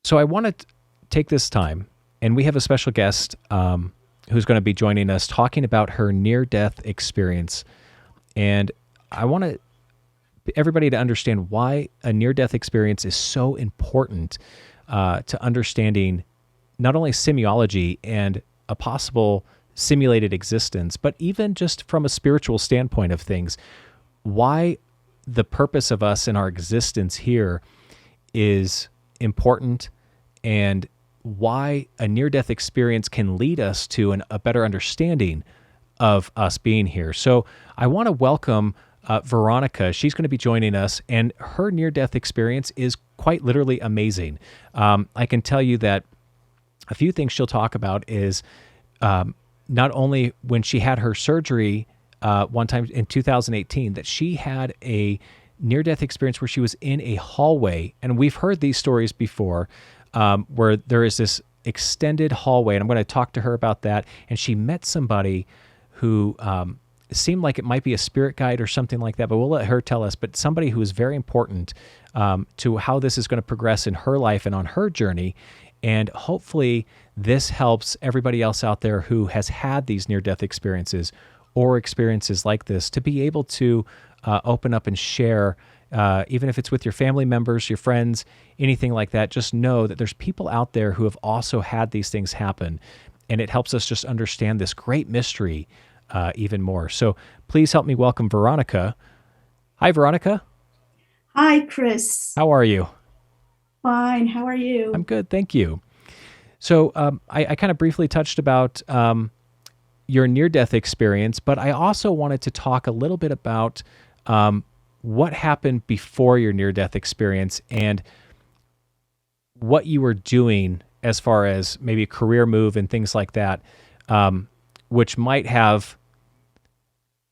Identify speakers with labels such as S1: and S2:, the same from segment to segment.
S1: So I want to take this time, and we have a special guest who's going to be joining us talking about her near-death experience. And I want everybody to understand why a near-death experience is so important to understanding not only semiology and a possible simulated existence, but even just from a spiritual standpoint of things, why the purpose of us in our existence here is important, and why a near-death experience can lead us to a better understanding of us being here. So I want to welcome Veronica. She's going to be joining us, and her near-death experience is quite literally amazing. I can tell you that a few things she'll talk about is not only when she had her surgery one time in 2018, that she had a near-death experience where she was in a hallway, and we've heard these stories before, where there is this extended hallway, and I'm going to talk to her about that, and she met somebody who seemed like it might be a spirit guide or something like that, but we'll let her tell us, but somebody who is very important to how this is going to progress in her life and on her journey, and hopefully this helps everybody else out there who has had these near-death experiences or experiences like this to be able to open up and share, even if it's with your family members, your friends, anything like that. Just know that there's people out there who have also had these things happen, and it helps us just understand this great mystery even more. So please help me welcome Veronica. Hi, Veronica.
S2: Hi, Chris.
S1: How are you?
S2: Fine. How are
S1: I'm
S2: you?
S1: good, thank you. So I kind of briefly touched about your near-death experience, but I also wanted to talk a little bit about what happened before your near-death experience and what you were doing as far as maybe a career move and things like that, which might have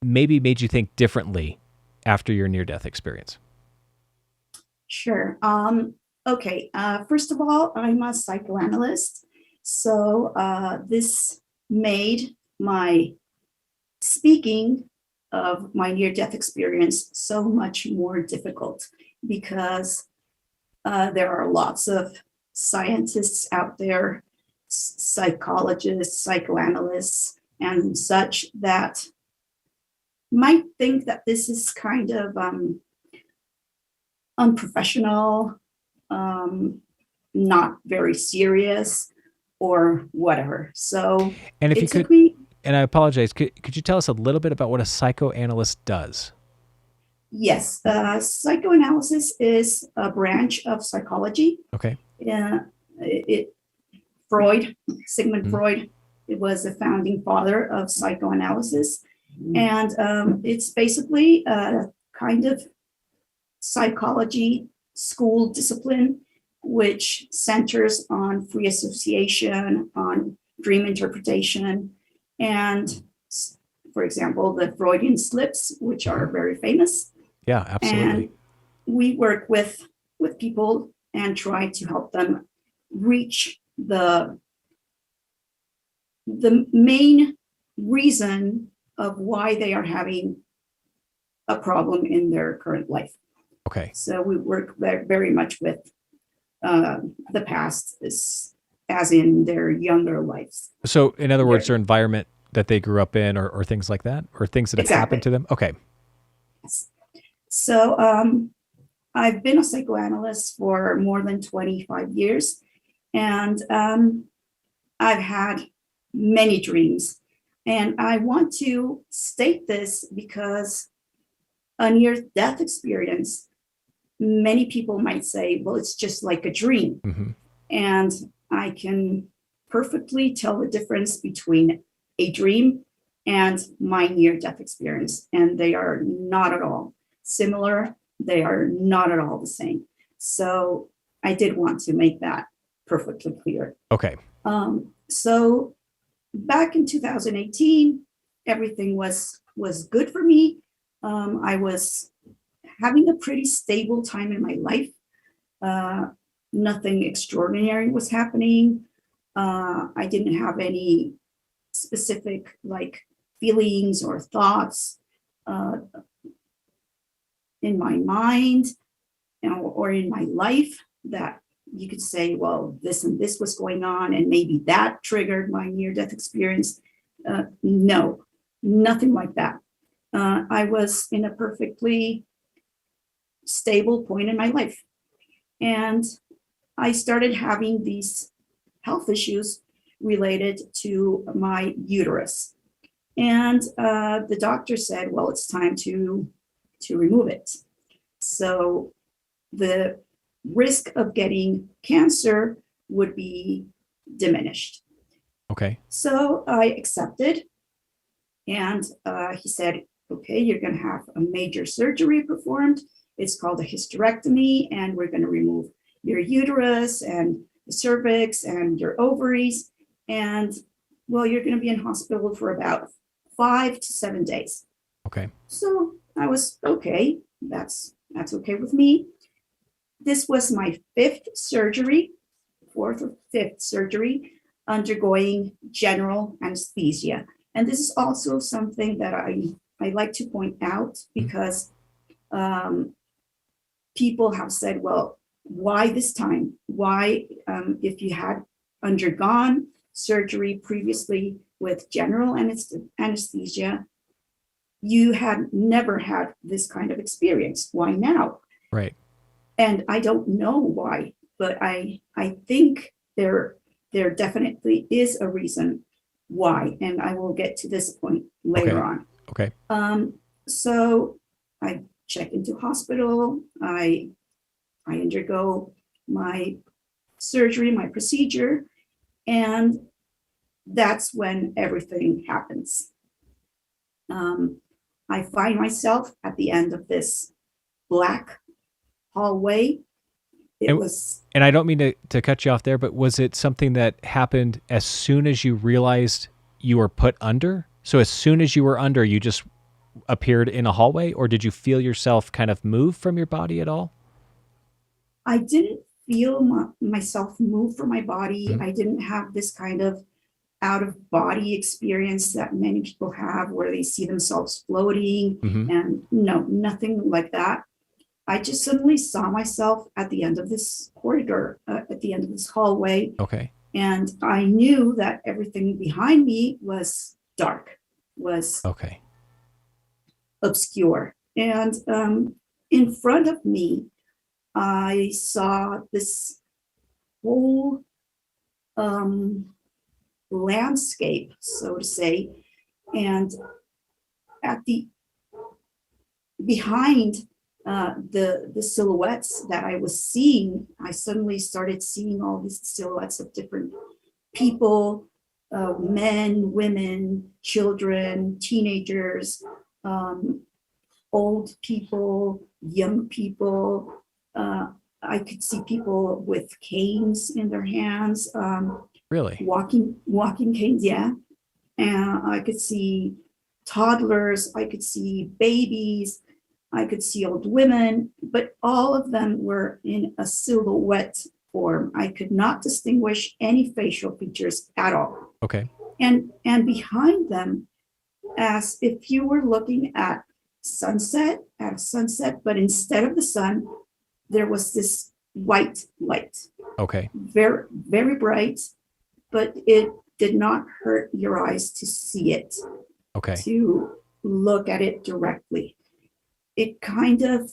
S1: maybe made you think differently after your near-death experience.
S2: Sure. Okay. First of all, I'm a psychoanalyst. So this made my speaking of my near-death experience so much more difficult because there are lots of scientists out there, psychologists, psychoanalysts, and such that might think that this is kind of unprofessional, um, not very serious, or whatever. So
S1: And if you
S2: it
S1: could,
S2: took me,
S1: and I apologize, could you tell us a little bit about what a psychoanalyst does?
S2: yes, psychoanalysis is a branch of psychology.
S1: Okay.
S2: Uh, it Freud, Sigmund
S1: Mhm.
S2: Freud, it was the founding father of psychoanalysis, and it's basically a kind of psychology school discipline, which centers on free association, on dream interpretation, and, for example, the Freudian slips, which are
S1: Mhm.
S2: very famous.
S1: Yeah, absolutely.
S2: And we work with people and try to help them reach the main reason of why they are having a problem in their current life.
S1: Okay.
S2: So we work very much with the past, as in their younger lives.
S1: So, in other words,
S2: Their,
S1: their environment that they grew up in, or things like that, or things that have happened
S2: exactly.
S1: to them. Okay.
S2: So I've been a psychoanalyst for more than 25 years, and I've had many dreams. And I want to state this because a near death experience, many people might say, well, it's just like a dream.
S1: Hmm.
S2: And I can perfectly tell the difference between a dream and my near death experience. And they are not at all similar. They are not at all the same. So I did want to make that perfectly clear.
S1: Okay.
S2: So back in 2018, everything was good for me. I was having a pretty stable time in my life. Uh, Nothing extraordinary was happening. I didn't have any specific like feelings or thoughts uh, in my mind, or in my life that you could say, well, this and this was going on, and maybe that triggered my near-death experience. No, nothing like that. I was in a perfectly stable point in my life. And I started having these health issues related to my uterus. And the doctor said, well, it's time to remove it. So the risk of getting cancer would be diminished.
S1: Okay.
S2: So I accepted, and he said, okay, you're going to have a major surgery performed. It's called a hysterectomy, and we're going to remove your uterus and the cervix and your ovaries. And well, you're going to be in hospital for about 5 to 7 days.
S1: Okay.
S2: So I was okay. That's okay with me. This was my fourth or fifth surgery, undergoing general anesthesia. And this is also something that I like to point out, because people have said, well, why this time? Why, if you had undergone surgery previously with general anesthesia, you had never had this kind of experience. Why now?
S1: Right.
S2: And I don't know why, but I think there definitely is a reason why, and I will get to this point later on.
S1: Okay.
S2: So I check into hospital. I undergo my surgery, my procedure, and that's when everything happens. I find myself at the end of this black hallway.
S1: And I don't mean to cut you off there, but was it something that happened as soon as you realized you were put under? So as soon as you were under, you just appeared in a hallway, or did you feel yourself kind of move from your body at all?
S2: I didn't feel myself move from my body.
S1: Mm-hmm.
S2: I didn't have this kind of out of body experience that many people have, where they see themselves floating.
S1: Mm-hmm.
S2: And no, nothing like that. I just suddenly saw myself at the end of this corridor, at the end of this hallway.
S1: Okay.
S2: And I knew that everything behind me was dark, was
S1: okay,
S2: obscure. And in front of me, I saw this whole landscape, so to say. And at the behind the silhouettes that I was seeing, I suddenly started seeing all these silhouettes of different people, men, women, children, teenagers, old people, young people. I could see people with canes in their hands.
S1: really?
S2: Walking canes, yeah. And I could see toddlers, I could see babies, I could see old women, but all of them were in a silhouette form. I could not distinguish any facial features at all.
S1: Okay.
S2: And behind them, as if you were looking at a sunset, but instead of the sun, there was this white light.
S1: Okay.
S2: Very, very bright, but it did not hurt your eyes to see it.
S1: Okay.
S2: To look at it directly. It kind of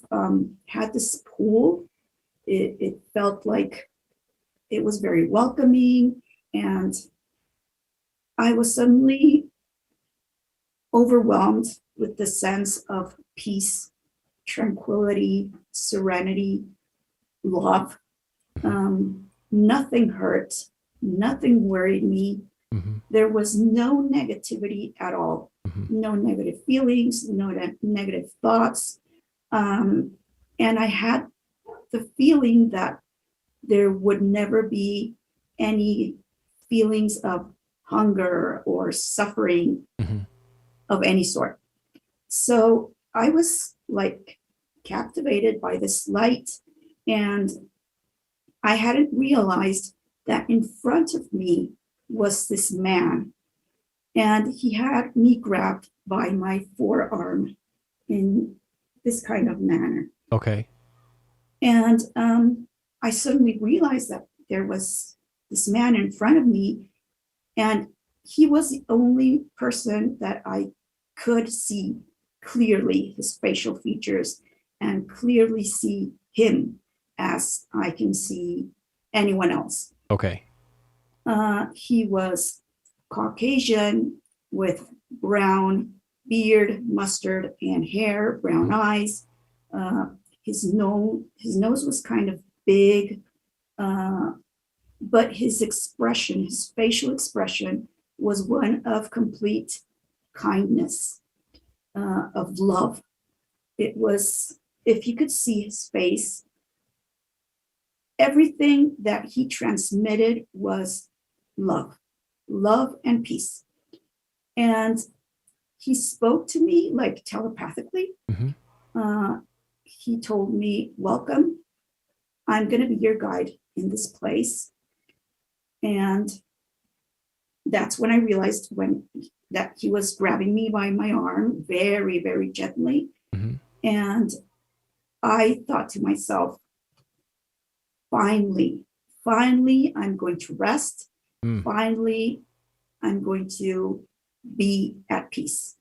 S2: had this pull. It felt like it was very welcoming, and I was suddenly overwhelmed with the sense of peace, tranquility, serenity, love. Nothing hurt, nothing worried me.
S1: Mm-hmm.
S2: There was no negativity at all,
S1: Mm-hmm.
S2: no negative feelings, no negative thoughts. And I had the feeling that there would never be any feelings of hunger or suffering
S1: Mm-hmm.
S2: of any sort. So I was like captivated by this light, and I hadn't realized that in front of me was this man, and he had me grabbed by my forearm in this kind of manner.
S1: Okay.
S2: And I suddenly realized that there was this man in front of me, and he was the only person that I could see clearly his facial features and clearly see him as I can see anyone else.
S1: Okay.
S2: He was Caucasian with brown beard, mustard, and hair, brown eyes. His nose was kind of big, but his expression, his facial expression, was one of complete kindness, of love. It was, if you could see his face, everything that he transmitted was love and peace. And he spoke to me like telepathically.
S1: Mm-hmm.
S2: He told me, welcome, I'm going to be your guide in this place. And that's when I realized that he was grabbing me by my arm very, very gently.
S1: Mm-hmm.
S2: And I thought to myself, finally, I'm going to rest. Finally, I'm going to be at peace.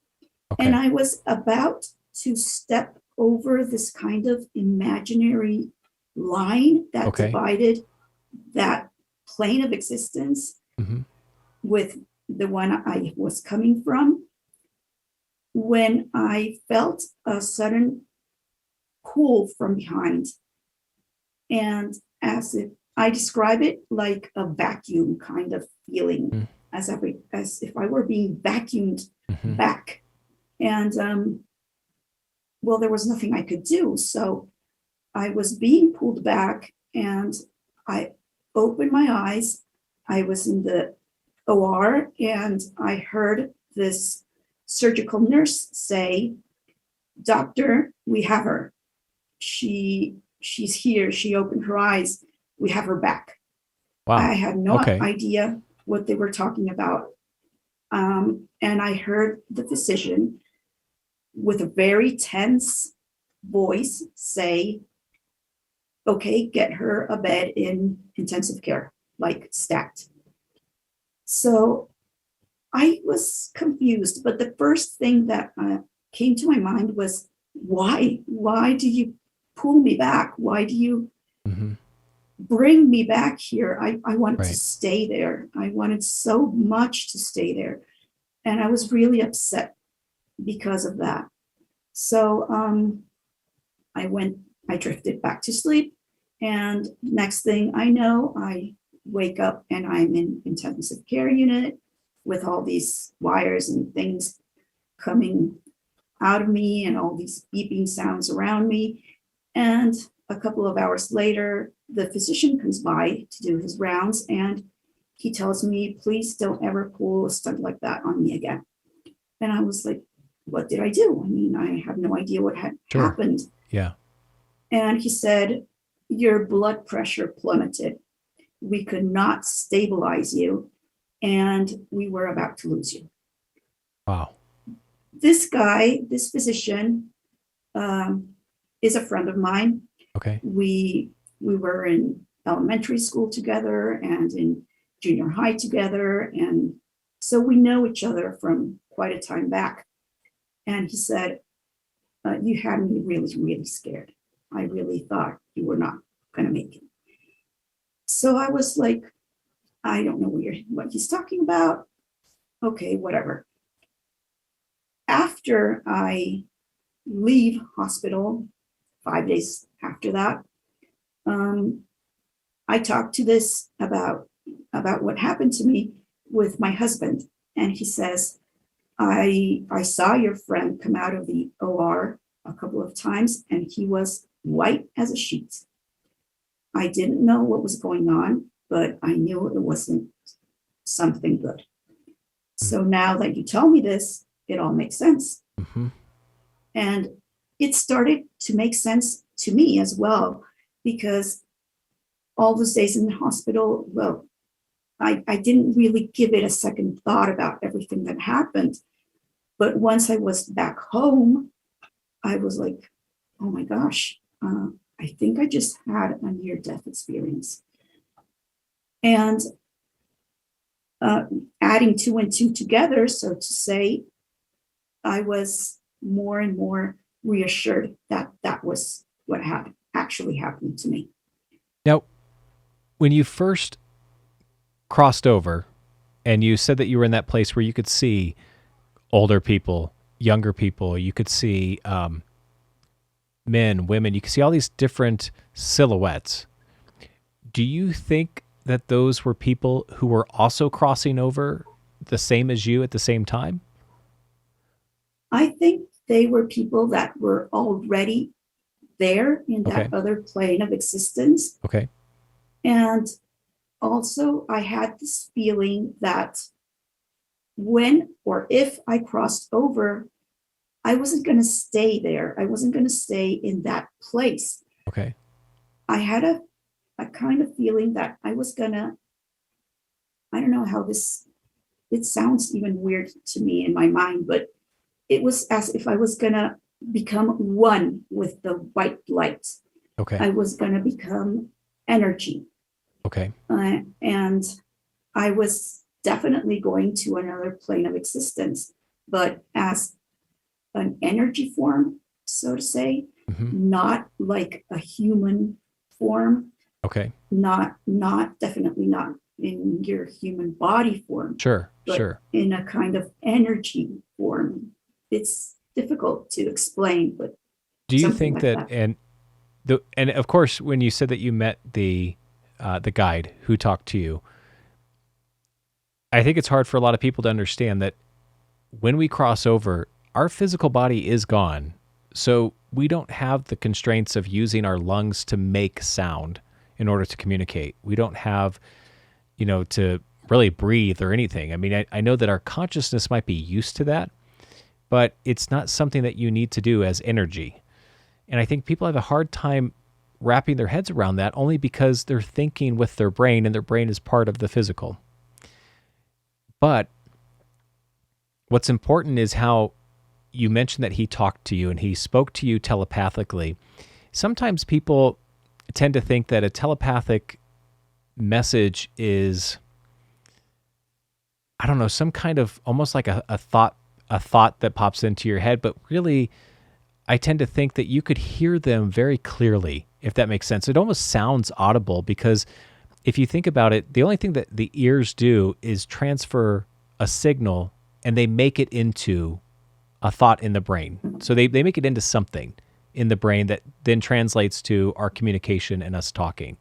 S1: Okay.
S2: And I was about to step over this kind of imaginary line that divided that plane of existence with the one I was coming from, when I felt a sudden pull from behind. And as if I describe it like a vacuum kind of feeling, as if I were being vacuumed back. And well, there was nothing I could do. So I was being pulled back, and I opened my eyes. I was in the OR, and I heard this surgical nurse say, "Doctor, we have her. She's here. She opened her eyes. We have her back."
S1: Wow.
S2: I had no idea what they were talking about. And I heard the physician with a very tense voice say, "Okay, get her a bed in intensive care, like stat." So I was confused, but the first thing that came to my mind was, why? Why do you pull me back? Why do you bring me back here? I wanted to stay there. I wanted so much to stay there. And I was really upset because of that. So I drifted back to sleep. And next thing I know, I wake up and I'm in intensive care unit with all these wires and things coming out of me and all these beeping sounds around me. And a couple of hours later, the physician comes by to do his rounds, and he tells me, "Please don't ever pull a stunt like that on me again." And I was like, what did I do? I mean, I have no idea what had happened.
S1: Yeah.
S2: And he said, "Your blood pressure plummeted. We could not stabilize you, and we were about to lose you."
S1: Wow.
S2: This guy, this physician, is a friend of mine.
S1: Okay.
S2: We were in elementary school together and in junior high together. And so we know each other from quite a time back. And he said, "You had me really, really scared. I really thought you were not going to make it." So I was like, I don't know what he's talking about. Okay, whatever. After I leave hospital, 5 days after that, I talked to this about what happened to me with my husband. And he says, I saw your friend come out of the OR a couple of times, and he was white as a sheet. I didn't know what was going on, but I knew it wasn't something good. So now that you tell me this, it all makes sense. And it started to make sense to me as well, because all those days in the hospital, well, I didn't really give it a second thought about everything that happened. But once I was back home, I was like, oh my gosh, I think I just had a near-death experience. And adding two and two together, so to say, I was more and more reassured that that was what had actually happened to me.
S1: Now, when you first crossed over and you said that you were in that place where you could see older people, younger people, you could see men, women, you could see all these different silhouettes. Do you think that those were people who were also crossing over the same as you at the same time?
S2: I think they were people that were already there in that other plane of existence.
S1: Okay.
S2: And also, I had this feeling that when or if I crossed over, I wasn't going to stay there. I wasn't going to stay in that place.
S1: Okay.
S2: I had a kind of feeling that I was going to, I don't know how this, it sounds even weird to me in my mind, but it was as if I was going to become one with the white light.
S1: Okay.
S2: I was going to become energy.
S1: Okay.
S2: And I was definitely going to another plane of existence, but as an energy form, so to say, not like a human form.
S1: Okay.
S2: Definitely not in your human body form.
S1: Sure.
S2: But
S1: sure.
S2: in a kind of energy form. It's difficult to explain, but
S1: do you think that. And of course, when you said that you met the guide who talked to you, I think it's hard for a lot of people to understand that when we cross over, our physical body is gone. So we don't have the constraints of using our lungs to make sound in order to communicate. We don't have, to really breathe or anything. I mean, I know that our consciousness might be used to that, but it's not something that you need to do as energy. And I think people have a hard time wrapping their heads around that only because they're thinking with their brain, and their brain is part of the physical. But what's important is how you mentioned that he talked to you and he spoke to you telepathically. Sometimes people tend to think that a telepathic message is, I don't know, some kind of almost like a thought that pops into your head, but really I tend to think that you could hear them very clearly, if that makes sense. It almost sounds audible because if you think about it, the only thing that the ears do is transfer a signal and they make it into a thought in the brain. So they make it into something in the brain that then translates to our communication and us talking.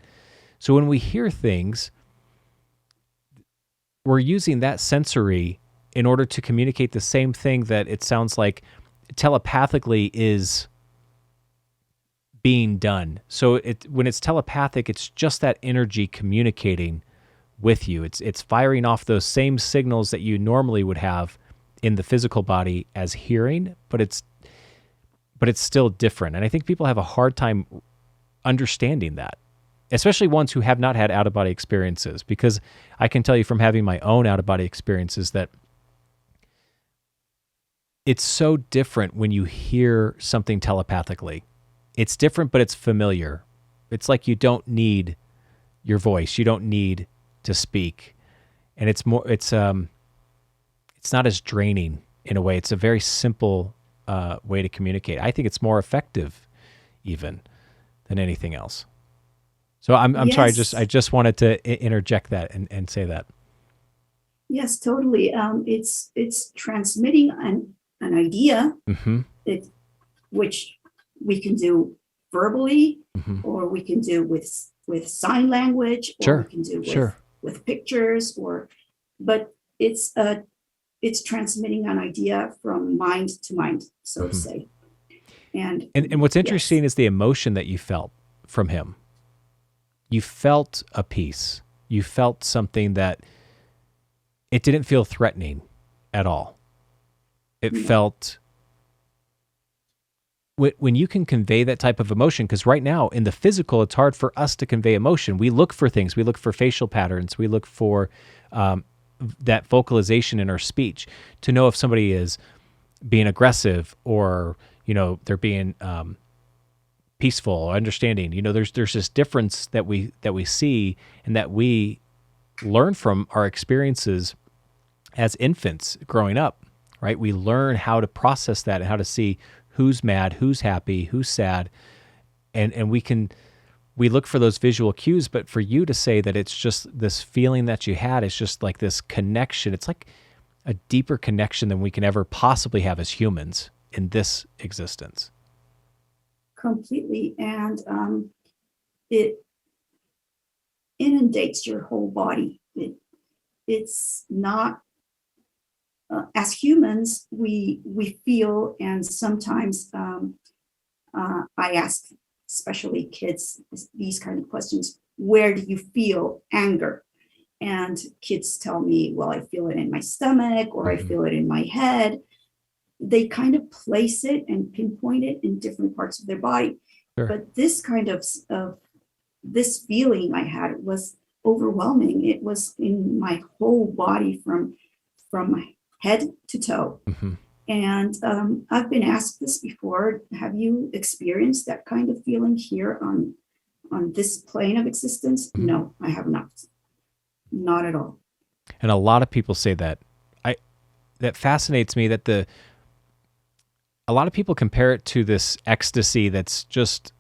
S1: So when we hear things, we're using that sensory in order to communicate the same thing that it sounds like telepathically is being done. So when it's telepathic, it's just that energy communicating with you. It's firing off those same signals that you normally would have in the physical body as hearing, but it's still different. And I think people have a hard time understanding that, especially ones who have not had out-of-body experiences, because I can tell you from having my own out-of-body experiences that it's so different when you hear something telepathically. It's different, but it's familiar. It's like you don't need your voice. You don't need to speak. And it's not as draining in a way. It's a very simple way to communicate. I think it's more effective even than anything else. So I'm sorry, I just wanted to interject that and say that.
S2: Yes, totally. It's transmitting an idea, which we can do verbally, or we can do with sign language, or we can do with pictures, but it's transmitting an idea from mind to mind, so to say. And
S1: what's interesting is the emotion that you felt from him. You felt a peace. You felt something that it didn't feel threatening at all. It felt, when you can convey that type of emotion, because right now in the physical, it's hard for us to convey emotion. We look for things. We look for facial patterns. We look for that vocalization in our speech to know if somebody is being aggressive or, they're being peaceful, understanding. There's this difference that we see and that we learn from our experiences as infants growing up, right? We learn how to process that and how to see who's mad, who's happy, who's sad, and we look for those visual cues. But for you to say that it's just this feeling that you had, it's just like this connection. It's like a deeper connection than we can ever possibly have as humans in this existence.
S2: Completely. And it inundates your whole body. It's not, as humans, we feel, and sometimes I ask, especially kids, these kind of questions: where do you feel anger? And kids tell me, well, I feel it in my stomach, or I feel it in my head. They kind of place it and pinpoint it in different parts of their body.
S1: Sure.
S2: But this kind of this feeling I had was overwhelming. It was in my whole body from my head to toe.
S1: Mm-hmm.
S2: And I've been asked this before: have you experienced that kind of feeling here on this plane of existence?
S1: Mm-hmm.
S2: No, I have not. Not at all.
S1: And a lot of people say that. That fascinates me, that a lot of people compare it to this ecstasy that's just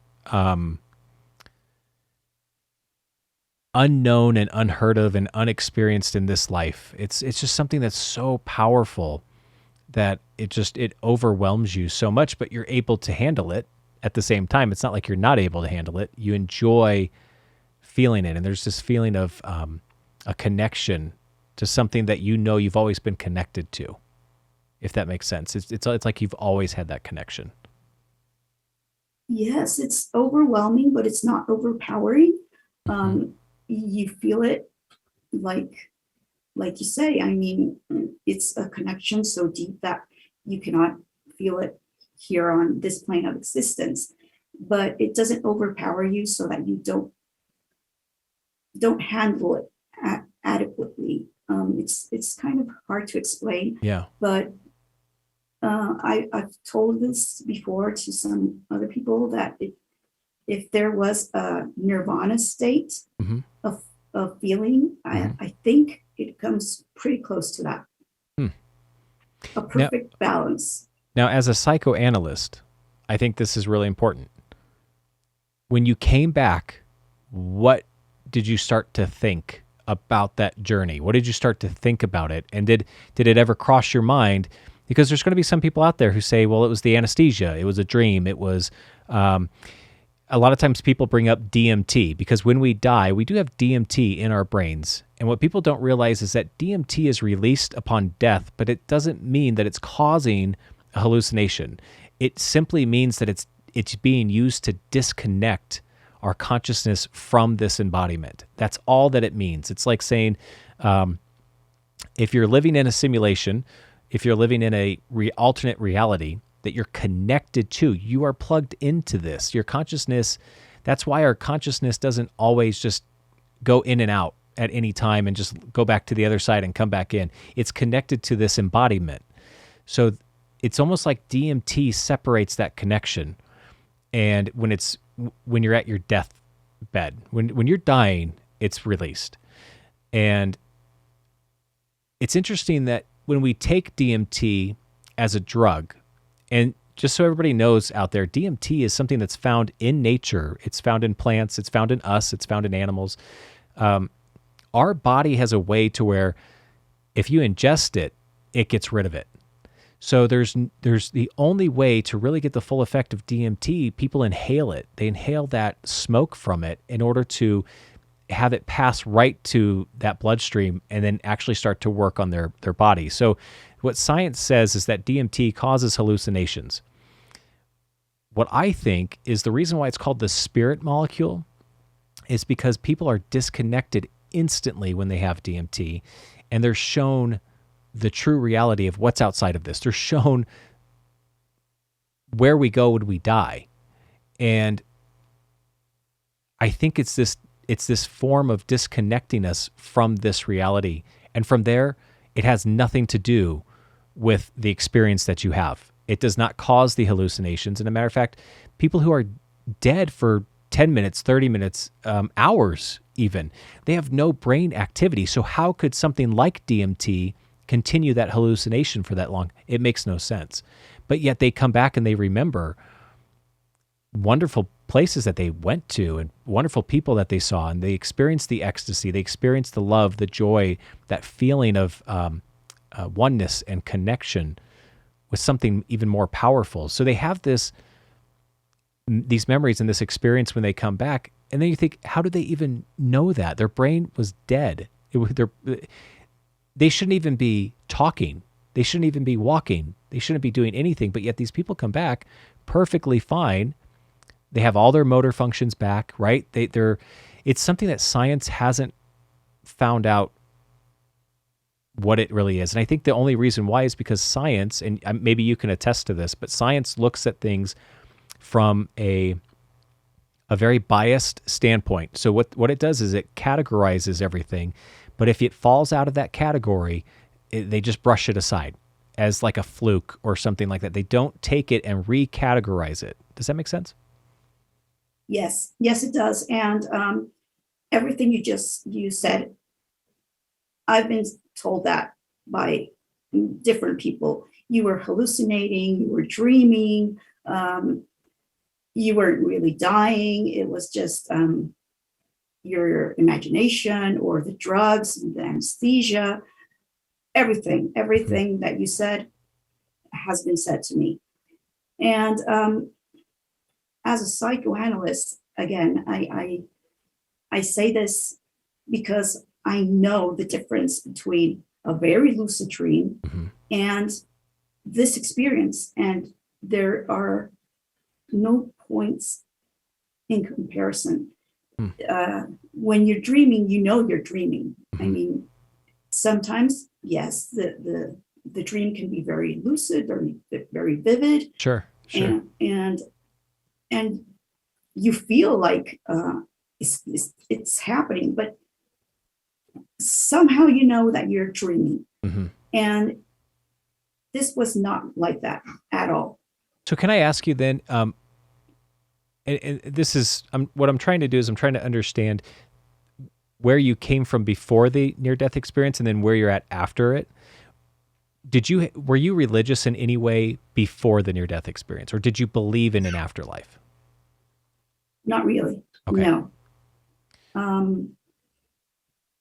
S1: unknown and unheard of and unexperienced in this life. It's just something that's so powerful that it overwhelms you so much, but you're able to handle it at the same time. It's not like you're not able to handle it. You enjoy feeling it, and there's this feeling of a connection to something that you've always been connected to, if that makes sense. It's like you've always had that connection.
S2: Yes, it's overwhelming, but it's not overpowering. You feel it like you say. I mean, it's a connection so deep that you cannot feel it here on this plane of existence, but it doesn't overpower you so that you don't handle it adequately. It's kind of hard to explain.
S1: Yeah.
S2: But I've told this before to some other people that if there was a nirvana state of feeling, I think it comes pretty close to that. A perfect balance.
S1: Now, as a psychoanalyst, I think this is really important. When you came back, what did you start to think about that journey? What did you start to think about it? And did it ever cross your mind? Because there's going to be some people out there who say, well, it was the anesthesia, it was a dream, it was... a lot of times people bring up DMT, because when we die, we do have DMT in our brains. And what people don't realize is that DMT is released upon death, but it doesn't mean that it's causing a hallucination. It simply means that it's being used to disconnect our consciousness from this embodiment. That's all that it means. It's like saying, if you're living in a simulation, if you're living in a alternate reality that you're connected to, you are plugged into this. Your consciousness, that's why our consciousness doesn't always just go in and out at any time and just go back to the other side and come back in. It's connected to this embodiment. So it's almost like DMT separates that connection. And when you're at your deathbed, when you're dying, it's released. And it's interesting that when we take DMT as a drug, and just so everybody knows out there, DMT is something that's found in nature. It's found in plants. It's found in us. It's found in animals. Our body has a way to where if you ingest it, it gets rid of it. So there's the only way to really get the full effect of DMT, people inhale it. They inhale that smoke from it in order to have it pass right to that bloodstream and then actually start to work on their body. So what science says is that DMT causes hallucinations. What I think is the reason why it's called the spirit molecule is because people are disconnected instantly when they have DMT, and they're shown the true reality of what's outside of this. They're shown where we go when we die. And I think it's this form of disconnecting us from this reality. And from there, it has nothing to do with the experience that you have. It does not cause the hallucinations. And as a matter of fact, people who are dead for 10 minutes, 30 minutes, hours even. They have no brain activity. So how could something like DMT continue that hallucination for that long? It makes no sense. But yet they come back and they remember wonderful places that they went to and wonderful people that they saw, and they experienced the ecstasy, they experienced the love, the joy, that feeling of oneness and connection with something even more powerful. So they have these memories and this experience when they come back, and then you think, how did they even know that? Their brain was dead. They shouldn't even be talking. They shouldn't even be walking. They shouldn't be doing anything, but yet these people come back perfectly fine. They have all their motor functions back, right? It's something that science hasn't found out what it really is. And I think the only reason why is because science, and maybe you can attest to this, but science looks at things from a very biased standpoint. So what it does is it categorizes everything, but if it falls out of that category, they just brush it aside as like a fluke or something like that. They don't take it and recategorize it. Does that make sense?
S2: Yes, it does. And everything you said, I've been told that by different people. You were hallucinating, you were dreaming, you weren't really dying. It was just your imagination or the drugs, the anesthesia, everything that you said has been said to me. And as a psychoanalyst, again, I say this because I know the difference between a very lucid dream and this experience. And there are no points in comparison. When you're dreaming, you know you're dreaming. I mean, sometimes, yes, the dream can be very lucid, very vivid.
S1: Sure.
S2: And you feel like it's happening, but somehow you know that you're dreaming. And this was not like that at all.
S1: So can I ask you then, and this is what I'm trying to do is I'm trying to understand where you came from before the near-death experience and then where you're at after it. Were you religious in any way before the near-death experience, or did you believe in an afterlife?
S2: Not really.
S1: Okay.
S2: No.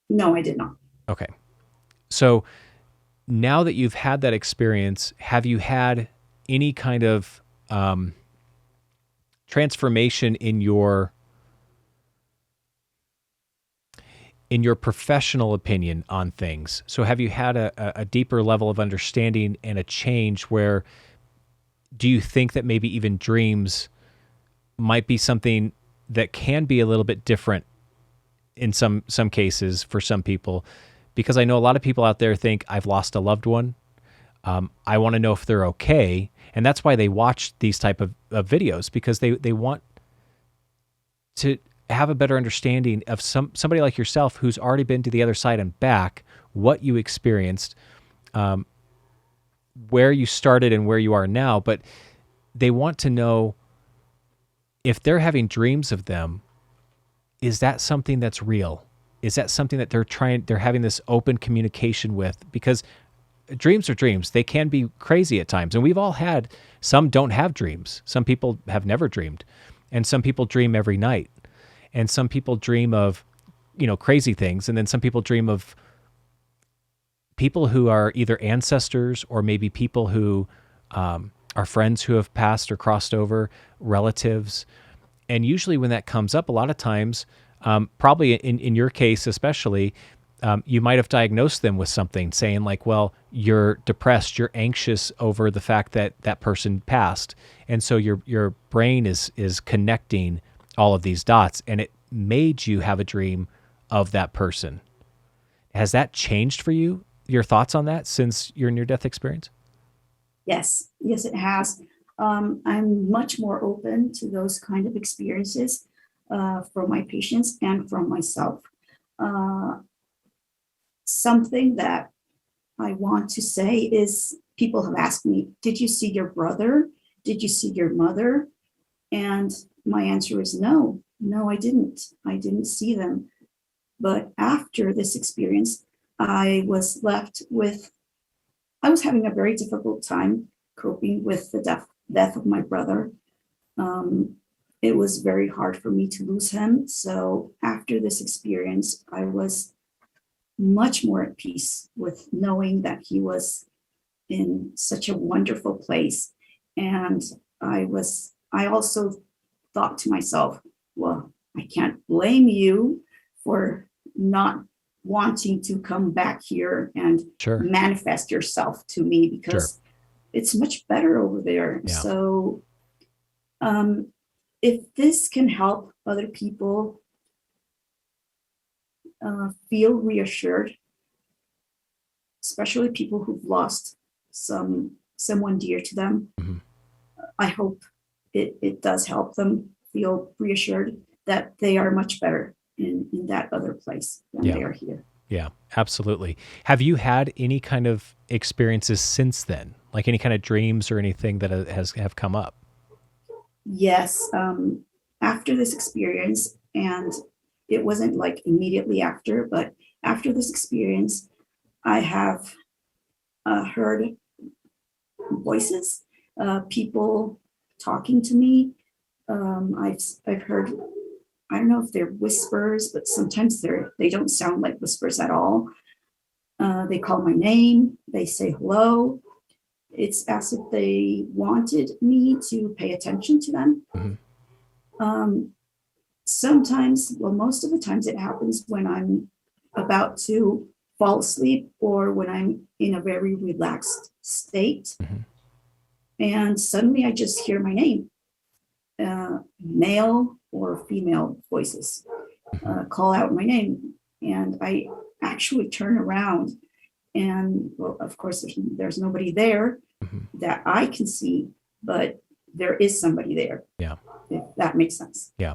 S2: No, I did not.
S1: Okay. So now that you've had that experience, have you had any kind of transformation in your professional opinion on things? So have you had a deeper level of understanding and a change where do you think that maybe even dreams might be something that can be a little bit different in some cases for some people? Because I know a lot of people out there think, I've lost a loved one. I want to know if they're okay. And that's why they watch these type of videos, because they want to have a better understanding of somebody like yourself who's already been to the other side and back, what you experienced, where you started and where you are now. But they want to know if they're having dreams of them, is that something that's real? Is that something that they're having this open communication with? Because dreams are dreams. They can be crazy at times. And we've all had, some don't have dreams. Some people have never dreamed. And some people dream every night. And some people dream of, crazy things. And then some people dream of people who are either ancestors or maybe people who are friends who have passed or crossed over, relatives. And usually when that comes up, a lot of times, probably in your case especially, you might have diagnosed them with something, saying like, well, you're depressed, you're anxious over the fact that that person passed. And so your brain is connecting all of these dots, and it made you have a dream of that person. Has that changed for you? Your thoughts on that since your near-death experience?
S2: Yes, it has. I'm much more open to those kind of experiences from my patients and from myself. Something that I want to say is, people have asked me, did you see your brother? Did you see your mother? And my answer is no, I didn't see them. But after this experience, I was having a very difficult time coping with the death of my brother. It was very hard for me to lose him. So after this experience, I was much more at peace with knowing that he was in such a wonderful place. And I also thought to myself, well, I can't blame you for not wanting to come back here and manifest yourself to me, because it's much better over there. Yeah. So if this can help other people feel reassured, especially people who've lost someone dear to them, I hope it does help them feel reassured that they are much better in that other place than they are here.
S1: Yeah, absolutely. Have you had any kind of experiences since then, like any kind of dreams or anything that have come up?
S2: Yes. After this experience, and it wasn't like immediately after, but after this experience, I have heard voices, people talking to me. I've heard, I don't know if they're whispers, but sometimes they don't sound like whispers at all. They call my name, they say hello. It's as if they wanted me to pay attention to them. Sometimes, well, most of the times it happens when I'm about to fall asleep or when I'm in a very relaxed state. And suddenly I just hear my name. Male or female voices call out my name. And I actually turn around and, well, of course, there's nobody there that I can see, but there is somebody there.
S1: Yeah.
S2: If that makes sense.
S1: Yeah,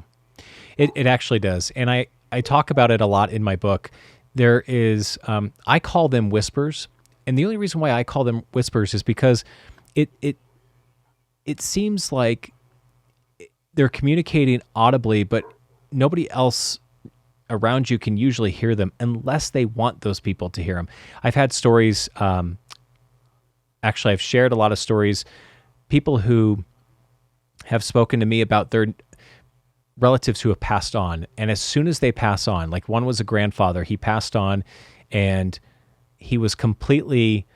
S1: it actually does. And I talk about it a lot in my book. There is, I call them whispers. And the only reason why I call them whispers is because it seems like they're communicating audibly, but nobody else around you can usually hear them unless they want those people to hear them. I've had stories, actually I've shared a lot of stories, people who have spoken to me about their relatives who have passed on. And as soon as they pass on, like one was a grandfather, he passed on and he was completely,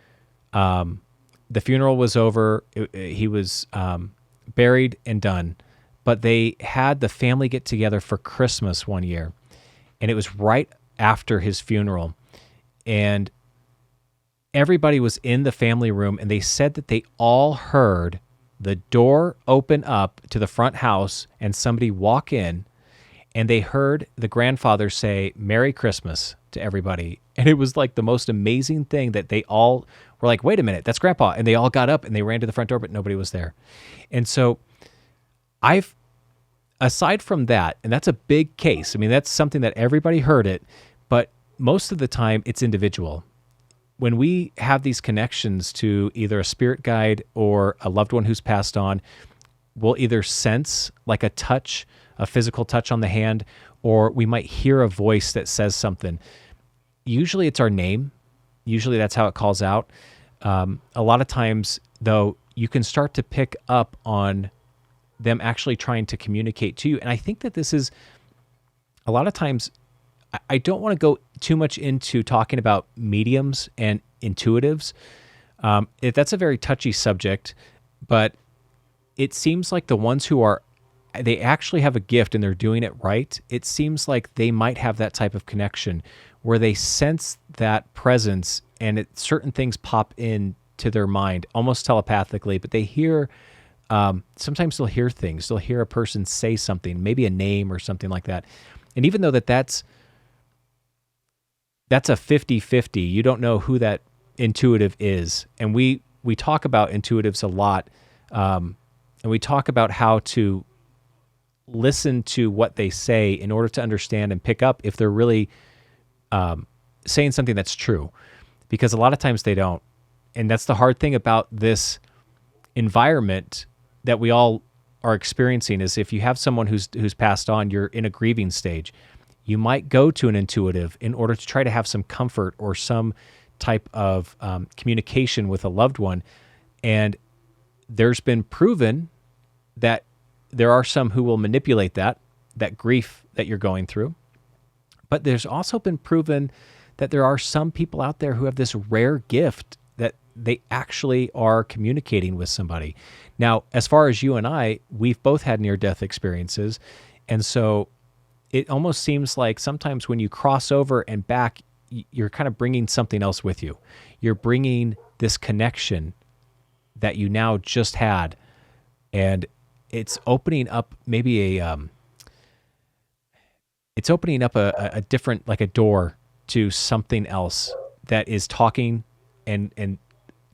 S1: the funeral was over. He was buried and done, but they had the family get together for Christmas one year. And it was right after his funeral. And everybody was in the family room, and they said that they all heard the door open up to the front house and somebody walk in, and they heard the grandfather say, "Merry Christmas" to everybody. And it was like the most amazing thing that they all were like, "Wait a minute, that's Grandpa." And they all got up and they ran to the front door, but nobody was there. And so aside from that, and that's a big case, I mean, that's something that everybody heard it, but most of the time it's individual. When we have these connections to either a spirit guide or a loved one who's passed on, we'll either sense like a touch, a physical touch on the hand, or we might hear a voice that says something. Usually it's our name. Usually that's how it calls out. A lot of times, though, you can start to pick up on them actually trying to communicate to you. And I think that this is, a lot of times, I don't want to go too much into talking about mediums and intuitives. That's a very touchy subject, but it seems like the ones who they actually have a gift and they're doing it right, it seems like they might have that type of connection where they sense that presence and certain things pop into their mind almost telepathically, but they hear, sometimes they'll hear things. They'll hear a person say something, maybe a name or something like that. And even though that's a 50-50, you don't know who that intuitive is. And we talk about intuitives a lot, and we talk about how to listen to what they say in order to understand and pick up if they're really saying something that's true, because a lot of times they don't. And that's the hard thing about this environment that we all are experiencing is if you have someone who's passed on, you're in a grieving stage, you might go to an intuitive in order to try to have some comfort or some type of communication with a loved one. And there's been proven that there are some who will manipulate that grief that you're going through. But there's also been proven that there are some people out there who have this rare gift that they actually are communicating with somebody. Now, as far as you and I, we've both had near-death experiences. And so it almost seems like sometimes when you cross over and back, you're kind of bringing something else with you. You're bringing this connection that you now just had, and it's opening up maybe it's opening up a different, like a door to something else that is talking and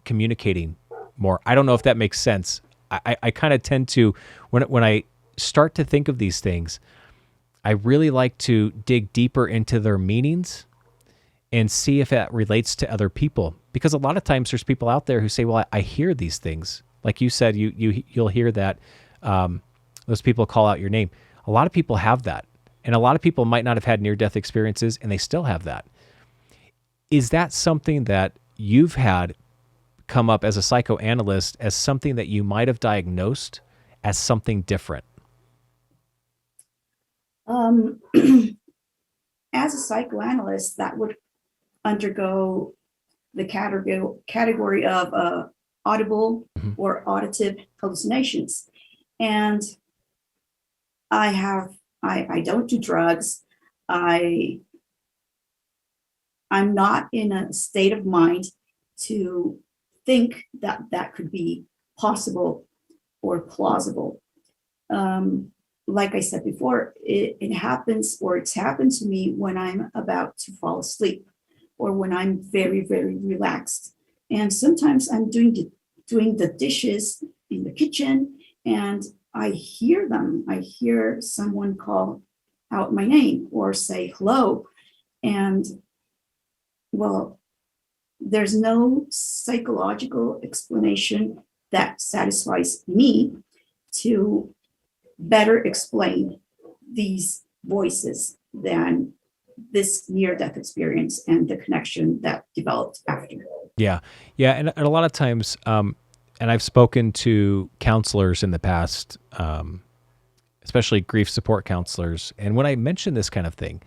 S1: communicating more. I don't know if that makes sense. I kind of tend to, when I start to think of these things, I really like to dig deeper into their meanings and see if that relates to other people. Because a lot of times there's people out there who say, well, I hear these things. Like you said, you'll hear that those people call out your name. A lot of people have that. And a lot of people might not have had near-death experiences, and they still have that. Is that something that you've had come up as a psychoanalyst as something that you might have diagnosed as something different?
S2: As a psychoanalyst, that would undergo the category of audible or auditive hallucinations. And I don't do drugs. I'm not in a state of mind to think that that could be possible or plausible. Like I said before, it happens, or it's happened to me when I'm about to fall asleep or when I'm very, very relaxed. And sometimes I'm doing the dishes in the kitchen and I hear them. I hear someone call out my name or say hello. And well, there's no psychological explanation that satisfies me to better explain these voices than this near-death experience and the connection that developed after.
S1: Yeah. And a lot of times, and I've spoken to counselors in the past, especially grief support counselors. And when I mention this kind of thing,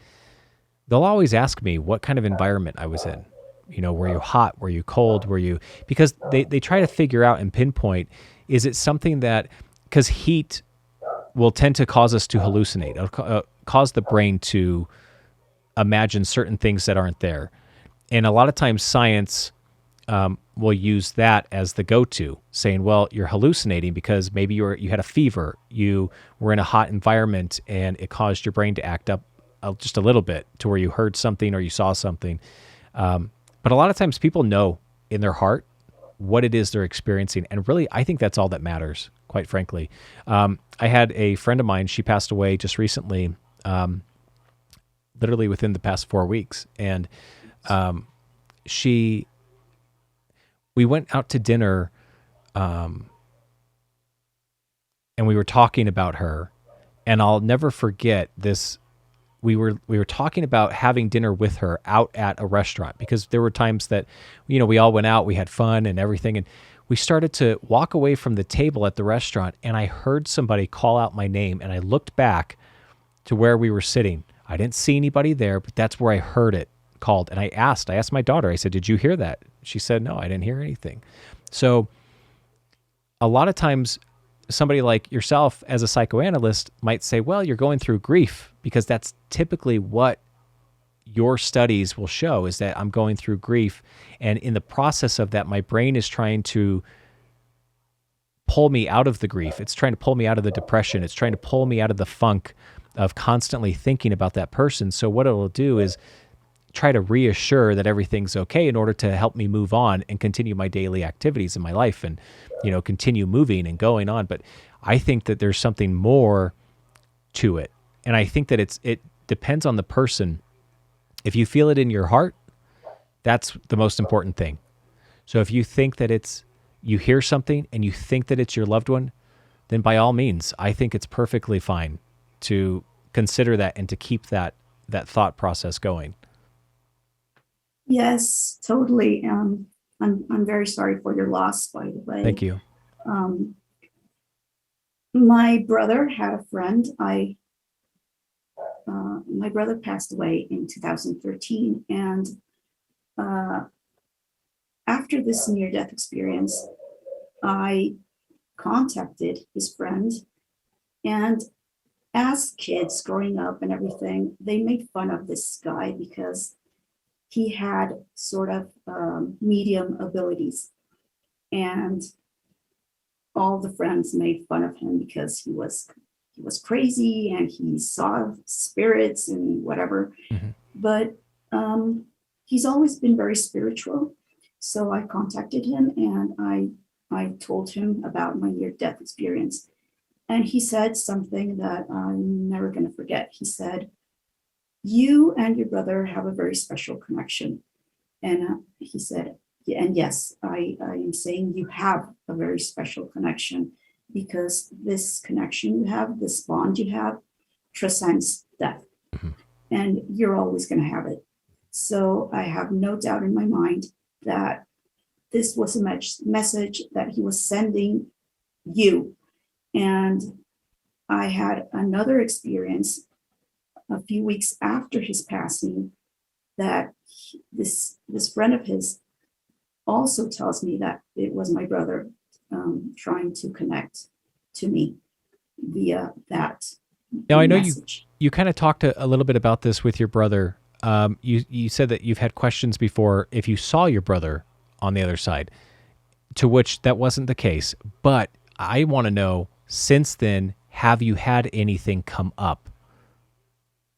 S1: they'll always ask me what kind of environment I was in. You know, were you hot? Were you cold? Because they try to figure out and pinpoint, is it something that, because heat will tend to cause us to hallucinate. It'll cause the brain to imagine certain things that aren't there. And a lot of times science will use that as the go-to, saying, well, you're hallucinating because maybe you had a fever, you were in a hot environment, and it caused your brain to act up just a little bit to where you heard something or you saw something. But a lot of times people know in their heart what it is they're experiencing. And really, I think that's all that matters, quite frankly. I had a friend of mine, she passed away just recently, literally within the past 4 weeks. And we went out to dinner, and we were talking about her. And I'll never forget this. We were talking about having dinner with her out at a restaurant, because there were times that, you know, we all went out, we had fun and everything. And we started to walk away from the table at the restaurant, and I heard somebody call out my name, and I looked back to where we were sitting. I didn't see anybody there, but that's where I heard it called. And I asked my daughter, I said, did you hear that? She said, no, I didn't hear anything. So a lot of times somebody like yourself as a psychoanalyst might say, well, you're going through grief, because that's typically what your studies will show, is that I'm going through grief. And in the process of that, my brain is trying to pull me out of the grief. It's trying to pull me out of the depression. It's trying to pull me out of the funk of constantly thinking about that person. So what it'll do is try to reassure that everything's okay in order to help me move on and continue my daily activities in my life and, you know, continue moving and going on. But I think that there's something more to it. And I think that it depends on the person. If you feel it in your heart, that's the most important thing. So if you think that you hear something and you think that it's your loved one, then by all means, I think it's perfectly fine to consider that and to keep that thought process going.
S2: Yes, totally. I'm very sorry for your loss, by the way.
S1: Thank you.
S2: My brother had a friend. My brother passed away in 2013, and after this near-death experience, I contacted his friend, and as kids growing up and everything, they made fun of this guy because he had sort of medium abilities, and all the friends made fun of him because he was crazy and he saw spirits and whatever.
S1: Mm-hmm.
S2: But he's always been very spiritual. So I contacted him and I told him about my near-death experience. And he said something that I'm never going to forget. He said, "You and your brother have a very special connection." And he said, yeah, and yes, I am saying you have a very special connection, because this connection you have, this bond you have, transcends death.
S1: Mm-hmm.
S2: And you're always going to have it. So I have no doubt in my mind that this was a message that he was sending you. And I had another experience a few weeks after his passing that this friend of his also tells me that it was my brother trying to connect to me via that
S1: Now, I know
S2: message.
S1: you kind of talked a little bit about this with your brother. You said that you've had questions before if you saw your brother on the other side, to which that wasn't the case. But I want to know, since then, have you had anything come up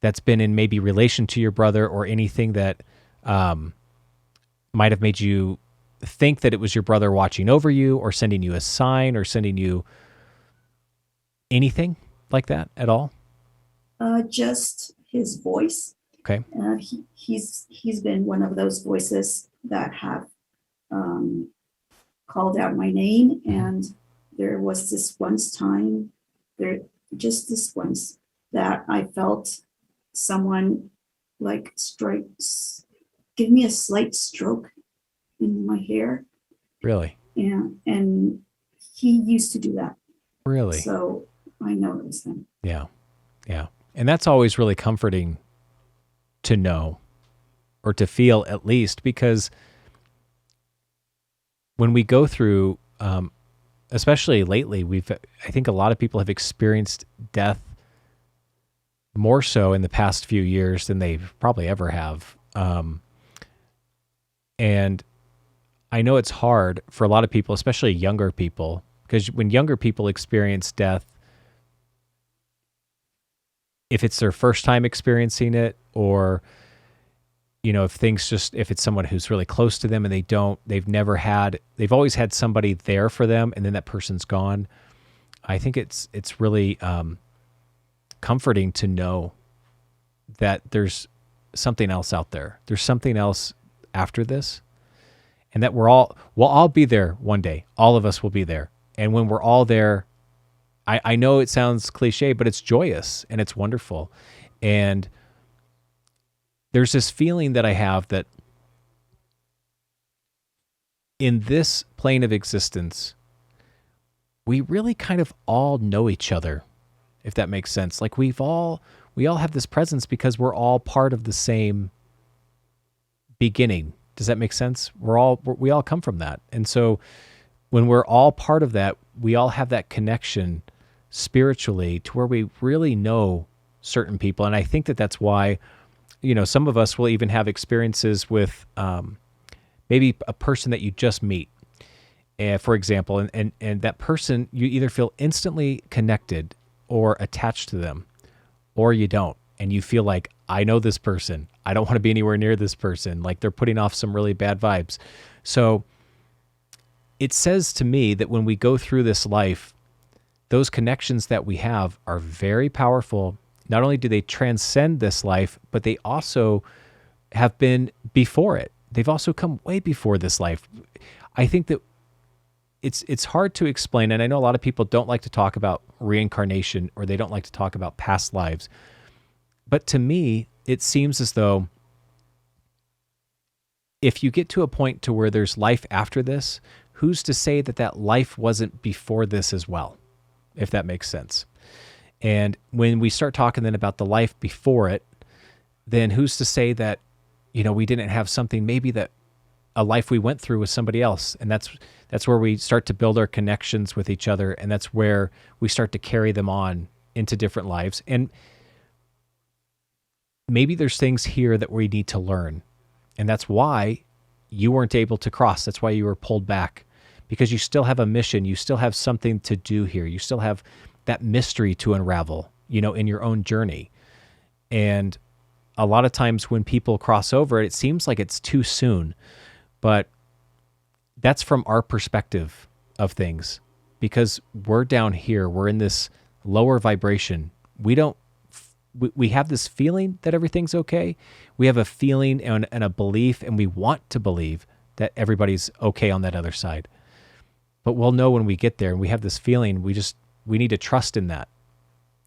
S1: that's been in maybe relation to your brother, or anything that might have made you think that it was your brother watching over you, or sending you a sign, or sending you anything like that at all?
S2: Just his voice.
S1: Okay.
S2: He's been one of those voices that have called out my name. And there was this once that I felt someone like give me a slight stroke in my hair.
S1: Really?
S2: And he used to do that.
S1: Really?
S2: So I know it was him.
S1: Yeah. Yeah. And that's always really comforting to know, or to feel at least, because when we go through, especially lately, I think a lot of people have experienced death more so in the past few years than they probably ever have. And I know it's hard for a lot of people, especially younger people, because when younger people experience death, if it's their first time experiencing it, or, if it's someone who's really close to them and they've always had somebody there for them, and then that person's gone. I think it's really comforting to know that there's something else out there. There's something else after this, and that we'll all be there one day. All of us will be there. And when we're all there, I know it sounds cliche, but it's joyous and it's wonderful. And there's this feeling that I have that in this plane of existence, we really kind of all know each other, if that makes sense. Like we all have this presence because we're all part of the same beginning. Does that make sense? We all come from that. And so when we're all part of that, we all have that connection spiritually to where we really know certain people. And I think that that's why, some of us will even have experiences with maybe a person that you just meet, for example, and that person, you either feel instantly connected or attached to them, or you don't. And you feel like, I know this person. I don't want to be anywhere near this person. Like they're putting off some really bad vibes. So it says to me that when we go through this life, those connections that we have are very powerful. Not only do they transcend this life, but they also have been before it. They've also come way before this life. I think that it's hard to explain, and I know a lot of people don't like to talk about reincarnation, or they don't like to talk about past lives. But to me, it seems as though if you get to a point to where there's life after this, who's to say that that life wasn't before this as well, if that makes sense? And when we start talking then about the life before it, then who's to say that, we didn't have something, maybe that a life we went through with somebody else. And that's where we start to build our connections with each other. And that's where we start to carry them on into different lives. And maybe there's things here that we need to learn. And that's why you weren't able to cross. That's why you were pulled back, because you still have a mission. You still have something to do here. You still have that mystery to unravel, in your own journey. And a lot of times when people cross over, it seems like it's too soon, but that's from our perspective of things, because we're down here, we're in this lower vibration. We have this feeling that everything's okay. We have a feeling and a belief, and we want to believe that everybody's okay on that other side. But we'll know when we get there, and we have this feeling, we need to trust in that.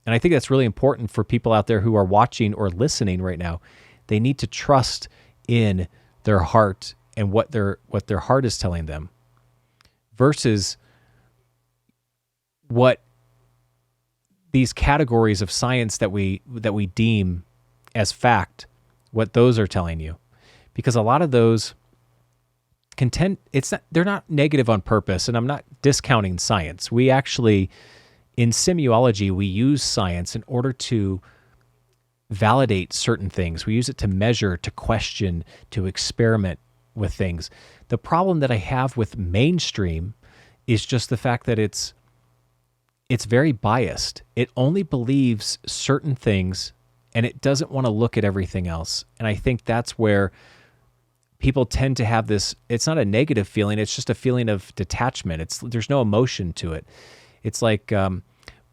S1: And I think that's really important for people out there who are watching or listening right now. They need to trust in their heart and what their heart is telling them, versus what these categories of science that we deem as fact, what those are telling you. Because a lot of those they're not negative on purpose, and I'm not discounting science. We actually, in Simuology, we use science in order to validate certain things. We use it to measure, to question, to experiment with things. The problem that I have with mainstream is just the fact that it's very biased. It only believes certain things, and it doesn't want to look at everything else. And I think that's where people tend to have this, it's not a negative feeling, it's just a feeling of detachment. There's no emotion to it. It's like,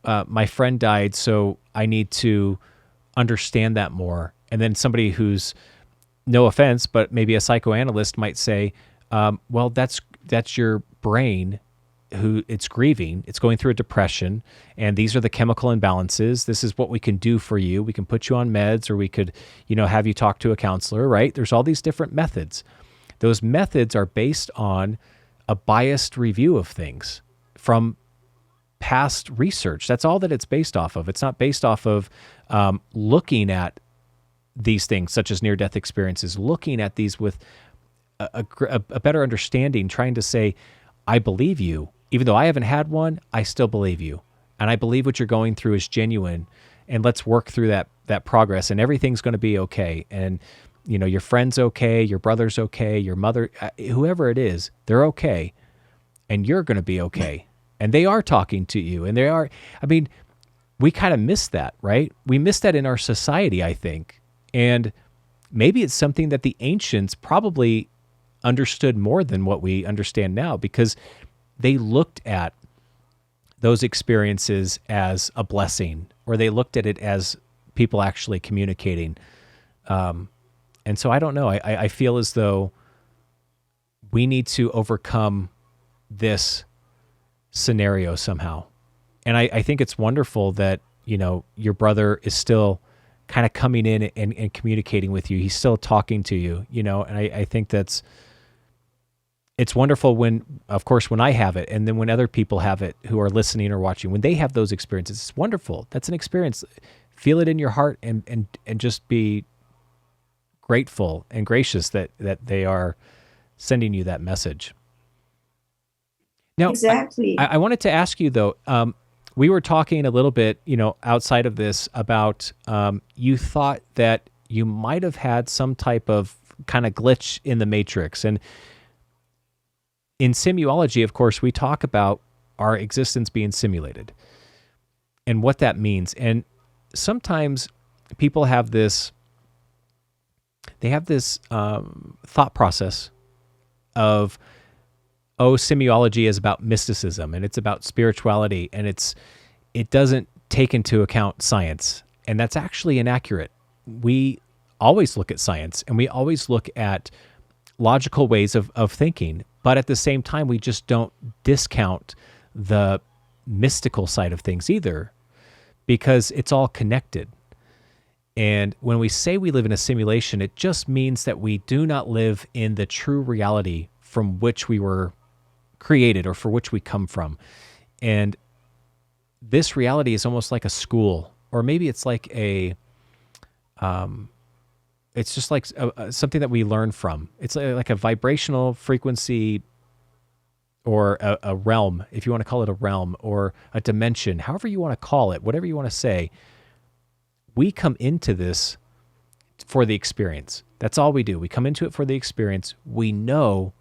S1: my friend died, so I need to understand that more. And then somebody who's, no offense, but maybe a psychoanalyst might say, well, that's your brain who it's grieving, it's going through a depression, and these are the chemical imbalances. This is what we can do for you. We can put you on meds, or we could, have you talk to a counselor, right? There's all these different methods. Those methods are based on a biased review of things from past research. That's all that it's based off of. It's not based off of looking at these things, such as near-death experiences, looking at these with a better understanding, trying to say, I believe you. Even though I haven't had one, I still believe you. And I believe what you're going through is genuine. And let's work through that progress, and everything's going to be okay. And, your friend's okay, your brother's okay, your mother, whoever it is, they're okay. And you're going to be okay. And they are talking to you. And we kind of miss that, right? We miss that in our society, I think. And maybe it's something that the ancients probably understood more than what we understand now, because they looked at those experiences as a blessing, or they looked at it as people actually communicating. And so I don't know. I feel as though we need to overcome this scenario somehow. And I think it's wonderful that, your brother is still kind of coming in and communicating with you. He's still talking to you, and I think it's wonderful when I have it, and then when other people have it who are listening or watching, when they have those experiences, it's wonderful. That's an experience. Feel it in your heart and just be grateful and gracious that they are sending you that message. Now,
S2: exactly.
S1: I wanted to ask you though, we were talking a little bit, outside of this about, you thought that you might have had some type of kind of glitch in the matrix. And in Simuology, of course, we talk about our existence being simulated and what that means. And sometimes people have this thought process of, Simuology is about mysticism, and it's about spirituality, and it doesn't take into account science. And that's actually inaccurate. We always look at science, and we always look at logical ways of thinking, But at the same time, we just don't discount the mystical side of things either, because it's all connected. And when we say we live in a simulation, it just means that we do not live in the true reality from which we were created or for which we come from. And this reality is almost like a school, or maybe it's like it's just like something that we learn from. It's like a vibrational frequency, or a realm, if you want to call it a realm, or a dimension, however you want to call it, whatever you want to say. We come into this for the experience. That's all we do. We come into it for the experience. We know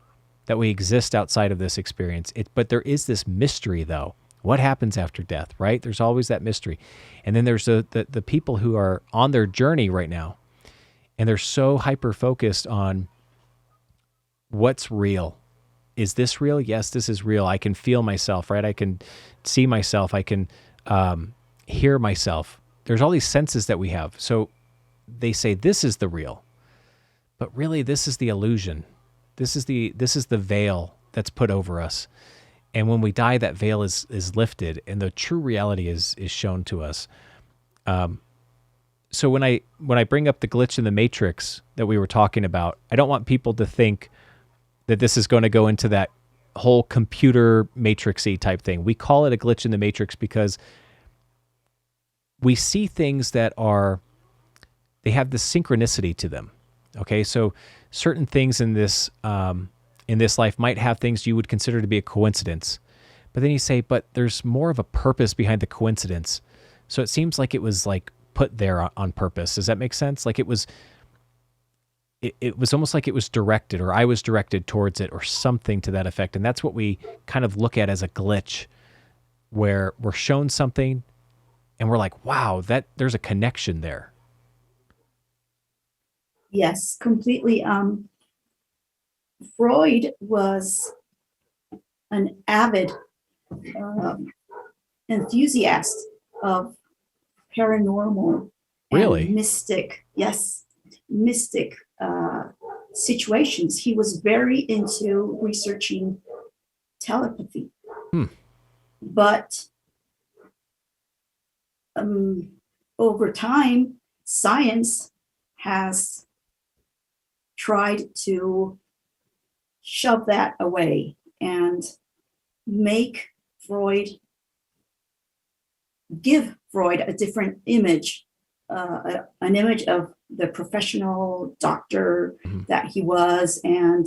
S1: that we exist outside of this experience. But there is this mystery, though. What happens after death, right? There's always that mystery. And then there's the people who are on their journey right now, and they're so hyper-focused on what's real. Is this real? Yes, this is real. I can feel myself, right? I can see myself. I can hear myself. There's all these senses that we have. So they say this is the real, but really this is the illusion. This is the veil that's put over us. And when we die, that veil is lifted, and the true reality is shown to us. So when I bring up the glitch in the matrix that we were talking about, I don't want people to think that this is going to go into that whole computer matrixy type thing. We call it a glitch in the matrix because we see things that they have this synchronicity to them. Okay, so certain things in this life might have things you would consider to be a coincidence, but then you say, but there's more of a purpose behind the coincidence. So it seems like it was like put there on purpose. Does that make sense? Like it was almost like it was directed, or I was directed towards it, or something to that effect. And that's what we kind of look at as a glitch, where we're shown something and we're like, wow, there's a connection there.
S2: Yes, completely. Freud was an avid enthusiast of paranormal
S1: Really?
S2: and mystic situations. He was very into researching telepathy. But over time, science has tried to shove that away and give Freud a different image, an image of the professional doctor that he was, and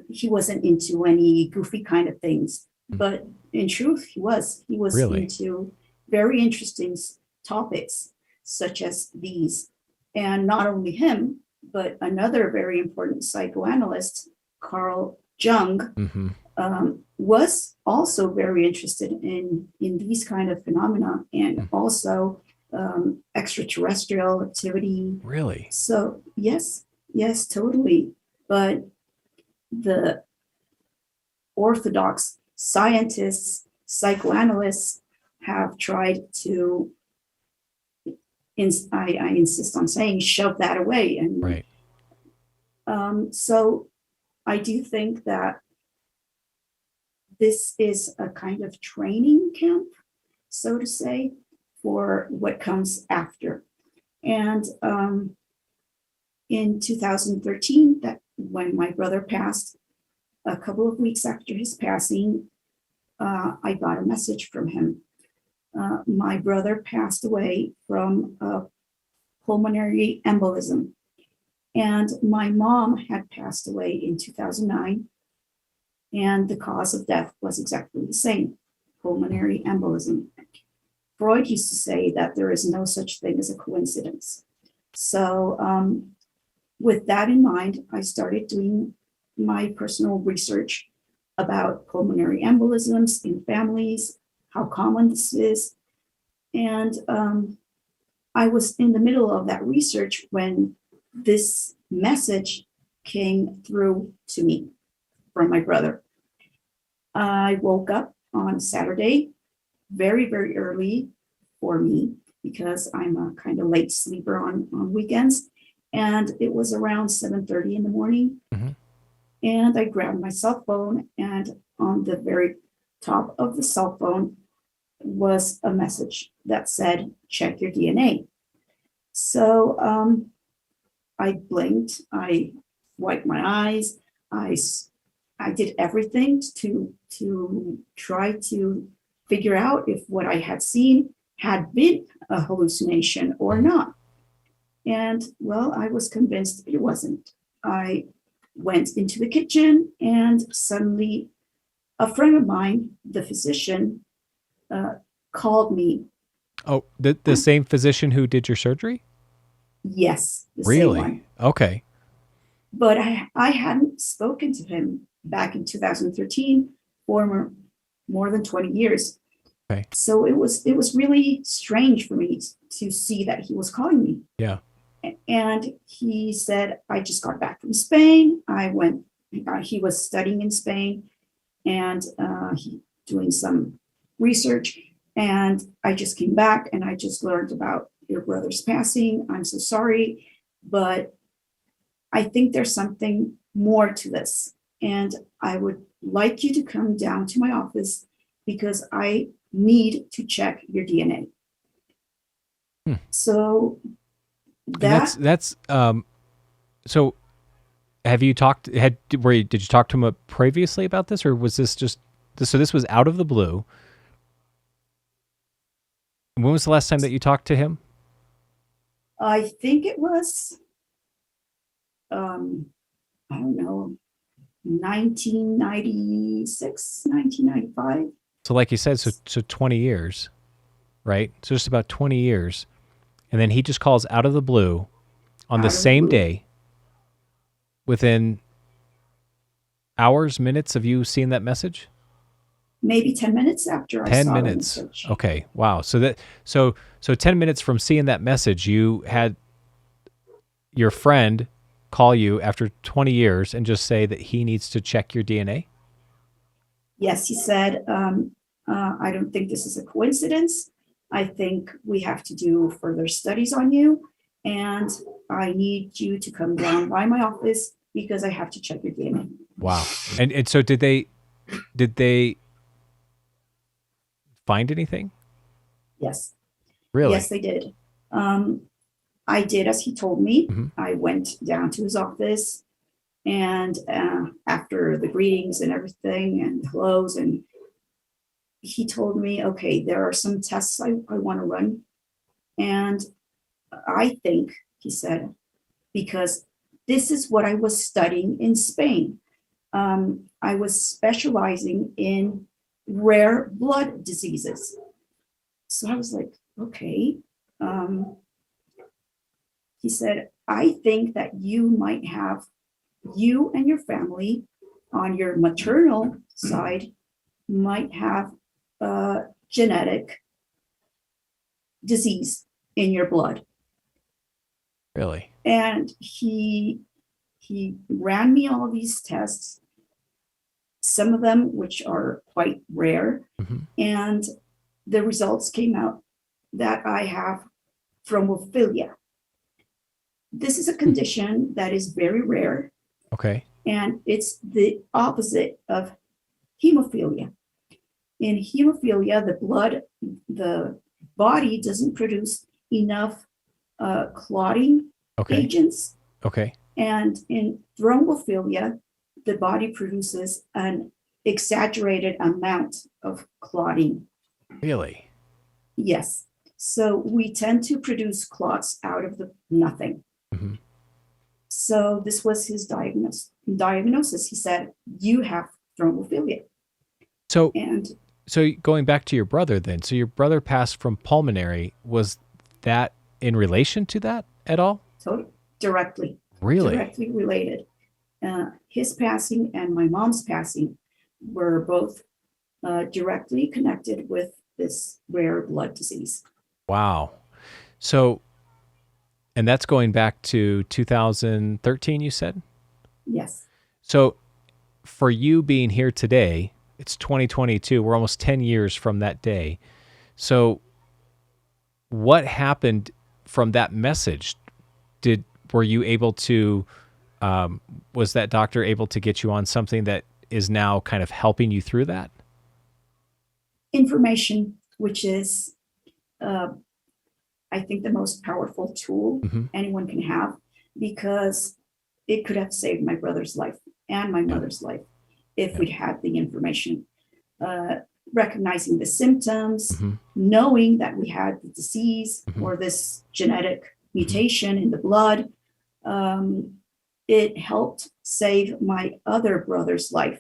S2: he wasn't into any goofy kind of things. But in truth, he was
S1: Really?
S2: into very interesting topics such as these. And not only him, but another very important psychoanalyst, Carl Jung, was also very interested in these kind of phenomena, and also extraterrestrial activity.
S1: Really?
S2: So yes, totally. But the orthodox scientists, psychoanalysts have tried to, I insist on saying, shove that away. And
S1: right.
S2: So I do think that this is a kind of training camp, so to say, for what comes after. And in 2013, that when my brother passed, a couple of weeks after his passing, I got a message from him. My brother passed away from a pulmonary embolism, and my mom had passed away in 2009, and the cause of death was exactly the same, pulmonary embolism. Freud used to say that there is no such thing as a coincidence. So with that in mind, I started doing my personal research about pulmonary embolisms in families, how common this is. And I was in the middle of that research when this message came through to me from my brother. I woke up on Saturday very, very early for me, because I'm a kind of late sleeper on weekends. And it was around 7:30 in the morning. And I grabbed my cell phone, and on the very top of the cell phone was a message that said, check your DNA. So I blinked, I wiped my eyes, I did everything to try to figure out if what I had seen had been a hallucination or not. And well, I was convinced it wasn't. I went into the kitchen, and suddenly a friend of mine, the physician, called me.
S1: Oh, the same physician who did your surgery?
S2: Yes, the same
S1: Really?
S2: one.
S1: Okay.
S2: But I hadn't spoken to him back in 2013 for more than 20 years.
S1: Okay.
S2: So it was really strange for me to see that he was calling me.
S1: Yeah.
S2: And he said, I just got back from Spain. He was studying in Spain, and he doing some research. And I just came back, and I just learned about your brother's passing. I'm so sorry, but I think there's something more to this. And I would like you to come down to my office because I need to check your DNA. So
S1: that's so have you did you talk to him previously about this, or was this just so this was out of the blue? When was the last time that you talked to him?
S2: I think it was I don't know, 1996, 1995.
S1: So like you said, so 20 years, right? So just about 20 years. And then he just calls out of the blue on the same day, within hours, minutes of you seeing that message?
S2: Maybe 10 minutes after I
S1: 10
S2: saw
S1: minutes.
S2: the message.
S1: Okay. Wow. So 10 minutes from seeing that message, you had your friend call you after 20 years and just say that he needs to check your DNA?
S2: Yes, he said, I don't think this is a coincidence. I think we have to do further studies on you, and I need you to come down by my office because I have to check your DNA.
S1: Wow. And so did they find anything?
S2: Yes.
S1: Really?
S2: Yes, they did. I did as he told me.
S1: Mm-hmm.
S2: I went down to his office, and after the greetings and everything and hellos, and he told me, okay, there are some tests I want to run. And I think, he said, because this is what I was studying in Spain. I was specializing in rare blood diseases. So I was like, okay. He said, I think that you and your family on your maternal side might have a genetic disease in your blood.
S1: Really?
S2: And he ran me all of these tests, some of them which are quite rare.
S1: Mm-hmm.
S2: And the results came out that I have thrombophilia. This is a condition that is very rare.
S1: Okay.
S2: And it's the opposite of hemophilia. In hemophilia, the body doesn't produce enough clotting agents.
S1: Okay.
S2: And in thrombophilia, the body produces an exaggerated amount of clotting.
S1: Really?
S2: Yes. So we tend to produce clots out of the nothing.
S1: Mm-hmm.
S2: So this was his diagnosis. He said, you have thrombophilia.
S1: So going back to your brother then, so your brother passed from pulmonary. Was that in relation to that at all?
S2: Totally. Directly.
S1: Really?
S2: Directly related. His passing and my mom's passing were both directly connected with this rare blood disease.
S1: Wow. So, and that's going back to 2013, you said?
S2: Yes.
S1: So for you being here today, it's 2022. We're almost 10 years from that day. So what happened from that message? Were you able to Was that doctor able to get you on something that is now kind of helping you through that?
S2: Information, which is, I think, the most powerful tool anyone can have, because it could have saved my brother's life and my mother's life if we'd had the information. Recognizing the symptoms, knowing that we had the disease or this genetic mutation in the blood, it helped save my other brother's life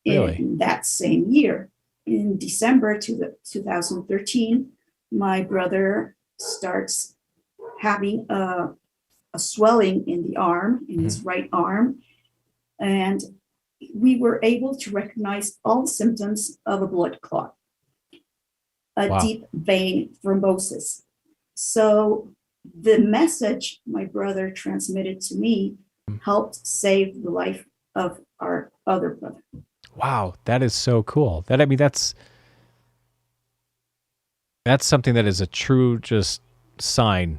S2: in that same year. In December 2013, my brother starts having a swelling in the arm, in his right arm, and we were able to recognize all the symptoms of a blood clot, a deep vein thrombosis. So the message my brother transmitted to me helped save the life of our other brother.
S1: Wow, that is so cool. That's something that is a true just sign.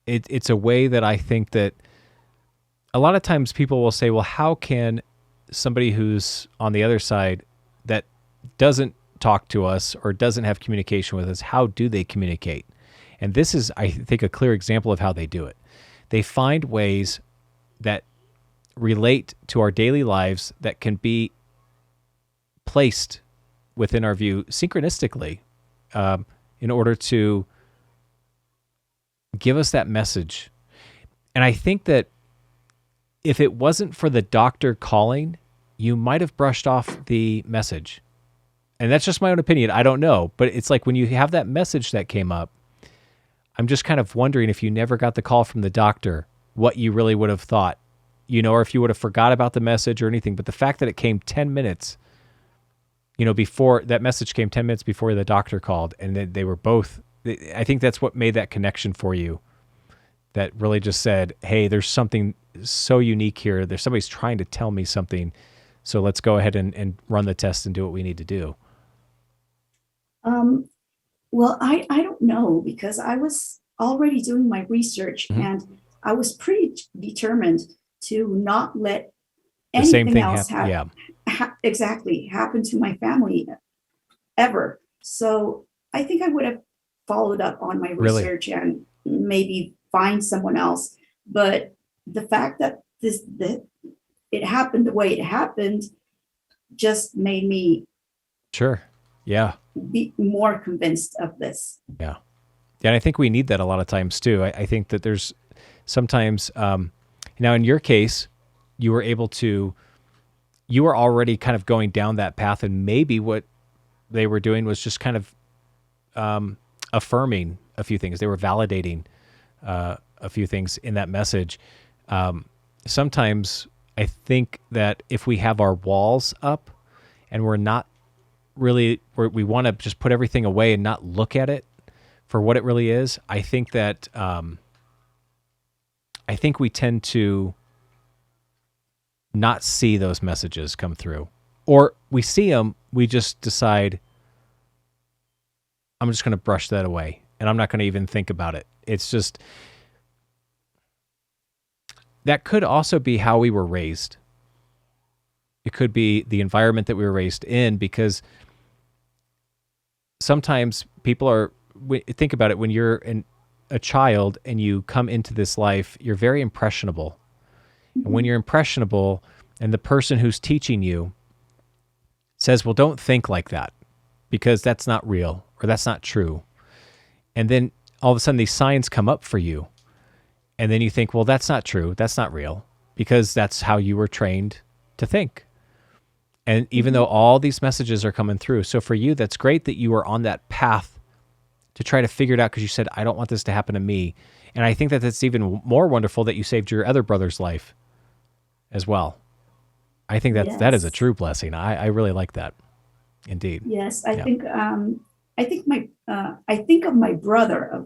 S1: It's a way that I think that a lot of times people will say, well, how can somebody who's on the other side that doesn't talk to us or doesn't have communication with us, how do they communicate? And this is, I think, a clear example of how they do it. They find ways that relate to our daily lives that can be placed within our view synchronistically in order to give us that message. And I think that if it wasn't for the doctor calling, you might have brushed off the message. And that's just my own opinion. I don't know. But it's like when you have that message that came up, I'm just kind of wondering if you never got the call from the doctor, what you really would have thought, or if you would have forgot about the message or anything. But the fact that it came 10 minutes, before that message came 10 minutes before the doctor called, and they were both, I think that's what made that connection for you. That really just said, hey, there's something so unique here. There's somebody's trying to tell me something. So let's go ahead and run the test and do what we need to do.
S2: Well, I don't know, because I was already doing my research and I was pretty determined to not let anything else happen to my family ever. So I think I would have followed up on my research and maybe find someone else. But the fact that it happened the way it happened just made me be more convinced of this.
S1: Yeah. And I think we need that a lot of times too. I think that there's sometimes, now in your case, you were already kind of going down that path, and maybe what they were doing was just kind of affirming a few things. They were validating a few things in that message. Sometimes I think that if we have our walls up and we're not really, we want to just put everything away and not look at it for what it really is, I think that I think we tend to not see those messages come through. Or we see them, we just decide, I'm just going to brush that away and I'm not going to even think about it. It's just, that could also be how we were raised. It could be the environment that we were raised in, because sometimes people think about it, when you're a child and you come into this life, you're very impressionable. And when you're impressionable and the person who's teaching you says, well, don't think like that because that's not real or that's not true. And then all of a sudden these signs come up for you. And then you think, well, that's not true. That's not real, because that's how you were trained to think. And even though all these messages are coming through. So for you, that's great that you were on that path to try to figure it out, because you said, I don't want this to happen to me. And I think that that's even more wonderful that you saved your other brother's life as well. I think that is a true blessing. I really like that. Indeed.
S2: Yes, I think of my brother,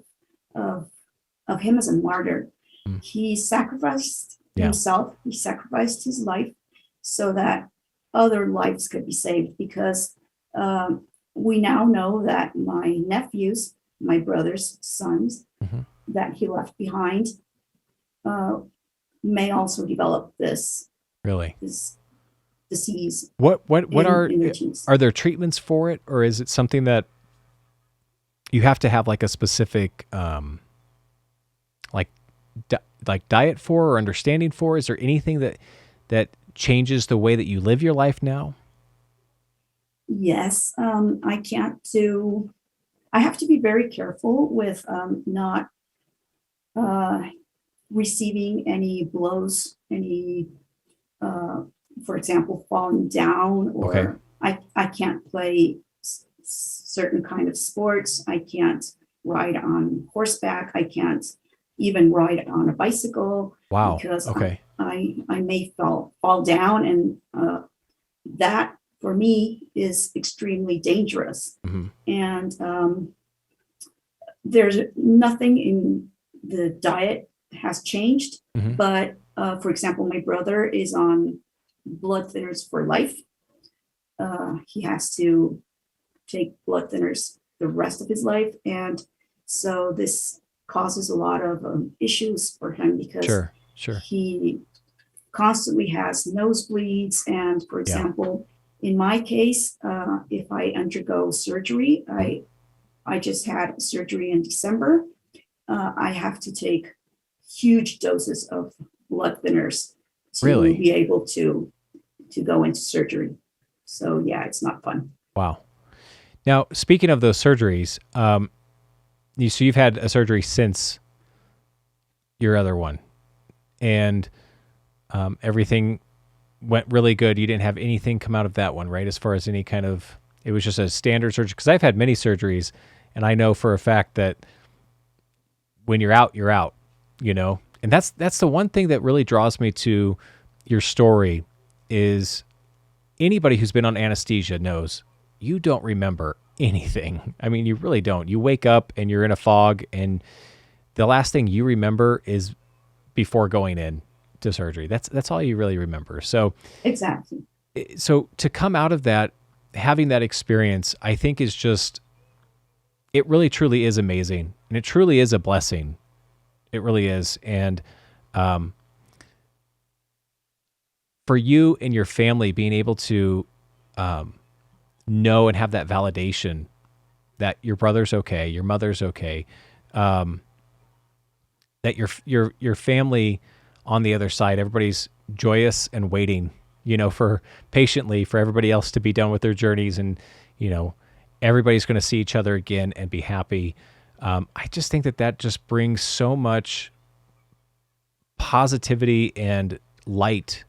S2: of him as a martyr. He sacrificed himself. He sacrificed his life so that other lives could be saved, because we now know that my nephews, my brother's sons, that he left behind, may also develop this
S1: Really?
S2: disease
S1: What
S2: in their genes.
S1: are there treatments for it, or is it something that you have to have like a specific like like diet for or understanding for? Is there anything that changes the way that you live your life now?
S2: Yes, I have to be very careful with not uh, receiving any blows, uh, for example, falling down,
S1: Okay.
S2: or I can't play certain kind of sports. I can't ride on horseback. I can't even ride on a bicycle
S1: Wow.
S2: because
S1: Okay.
S2: I may fall down, and that for me is extremely dangerous.
S1: Hmm.
S2: And there's nothing in the diet has changed,
S1: Hmm.
S2: but for example, my brother is on blood thinners for life. He has to take blood thinners the rest of his life, and so this causes a lot of issues for him because
S1: Sure.
S2: he constantly has nosebleeds. And for
S1: Yeah.
S2: example, in my case, if I undergo surgery, I just had surgery in December. I have to take huge doses of blood thinners to
S1: Really?
S2: be able to go into surgery. So yeah, it's not fun.
S1: Wow. Now, speaking of those surgeries, so you've had a surgery since your other one, and everything went really good. You didn't have anything come out of that one, right? As far as any kind of, it was just a standard surgery. Because I've had many surgeries, and I know for a fact that when you're out, you're out. And that's the one thing that really draws me to your story is anybody who's been on anesthesia knows you don't remember anything. I mean, you really don't. You wake up and you're in a fog, and the last thing you remember is before going in to surgery. That's all you really remember. So
S2: Exactly.
S1: to come out of that, having that experience, I think is just, it really truly is amazing, and it truly is a blessing. It really is. And for you and your family being able to know and have that validation that your brother's okay, your mother's okay, that your family on the other side, everybody's joyous and waiting, for patiently for everybody else to be done with their journeys, and everybody's going to see each other again and be happy. I just think that just brings so much positivity and light,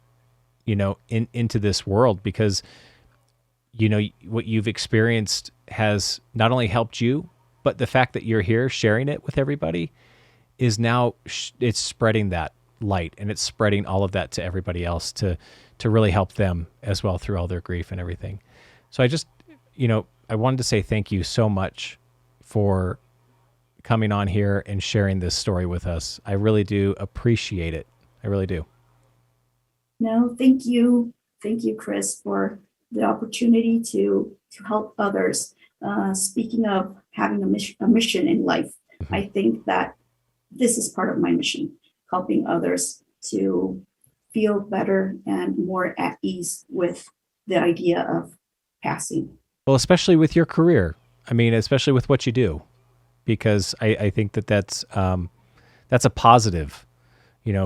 S1: into this world, because what you've experienced has not only helped you, but the fact that you're here sharing it with everybody is now it's spreading that light, and it's spreading all of that to everybody else to really help them as well through all their grief and everything. So I just, I wanted to say thank you so much for coming on here and sharing this story with us. I really do appreciate it. I really do.
S2: No, thank you. Thank you, Chris, for the opportunity to help others. Speaking of having a mission in life,
S1: Mm-hmm.
S2: I think that this is part of my mission, helping others to feel better and more at ease with the idea of passing.
S1: Well, especially with your career. I mean, especially with what you do, because I think that's a positive,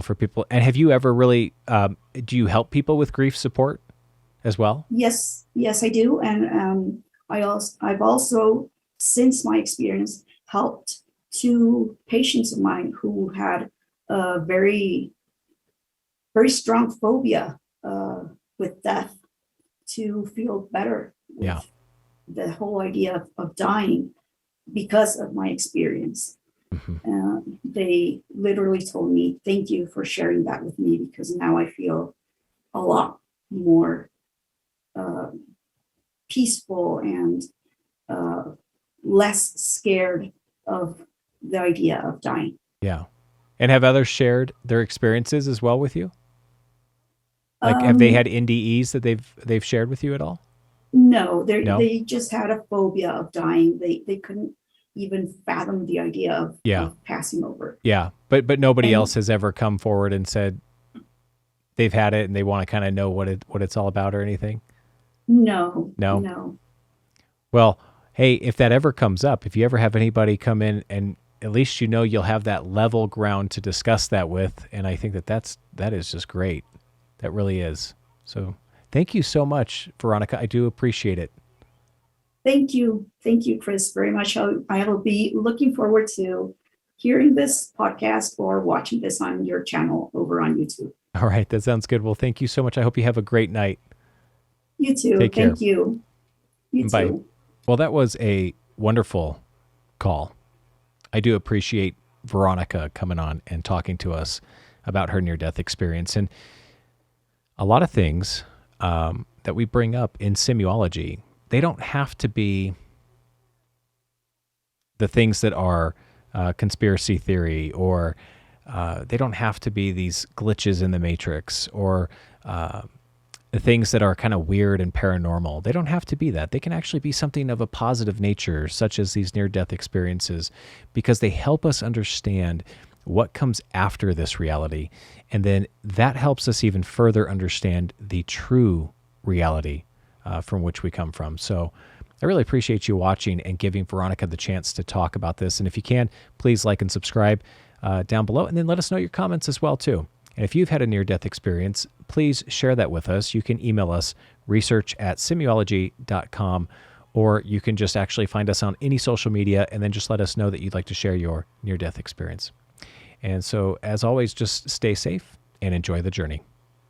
S1: for people. And have you ever really, do you help people with grief support as well?
S2: Yes, I do. And I've also, since my experience, helped two patients of mine who had a very, very strong phobia with death to feel better with
S1: Yeah.
S2: the whole idea of dying because of my experience.
S1: Mm-hmm.
S2: They literally told me, thank you for sharing that with me, because now I feel a lot more peaceful and less scared of the idea of dying.
S1: Yeah. And have others shared their experiences as well with you? Like, have they had NDEs that they've shared with you at all?
S2: No,
S1: No?
S2: they just had a phobia of dying. They couldn't even fathom the idea
S1: Yeah.
S2: of passing over.
S1: Yeah. But nobody
S2: And
S1: else has ever come forward and said, they've had it and they want to kind of know what it's all about or anything?
S2: No,
S1: No?
S2: no.
S1: Well, hey, if that ever comes up, if you ever have anybody come in, and at least you know you'll have that level ground to discuss that with, and I think that is just great. That really is. So thank you so much, Veronica. I do appreciate it.
S2: Thank you. Thank you, Chris, very much. I will be looking forward to hearing this podcast or watching this on your channel over on YouTube.
S1: All right, that sounds good. Well, thank you so much. I hope you have a great night.
S2: You too.
S1: Take care.
S2: Thank you. You
S1: Bye.
S2: too.
S1: Well, that was a wonderful call. I do appreciate Veronica coming on and talking to us about her near-death experience. And a lot of things that we bring up in Simuology, they don't have to be the things that are conspiracy theory, or they don't have to be these glitches in the matrix, or the things that are kind of weird and paranormal. They don't have to be that. They can actually be something of a positive nature, such as these near-death experiences, because they help us understand what comes after this reality. And then that helps us even further understand the true reality from which we come from. So I really appreciate you watching and giving Veronica the chance to talk about this. And if you can, please like and subscribe down below, and then let us know your comments as well too. And if you've had a near-death experience, please share that with us. You can email us, research@simuology.com, or you can just actually find us on any social media and then just let us know that you'd like to share your near-death experience. And so, as always, just stay safe and enjoy the journey.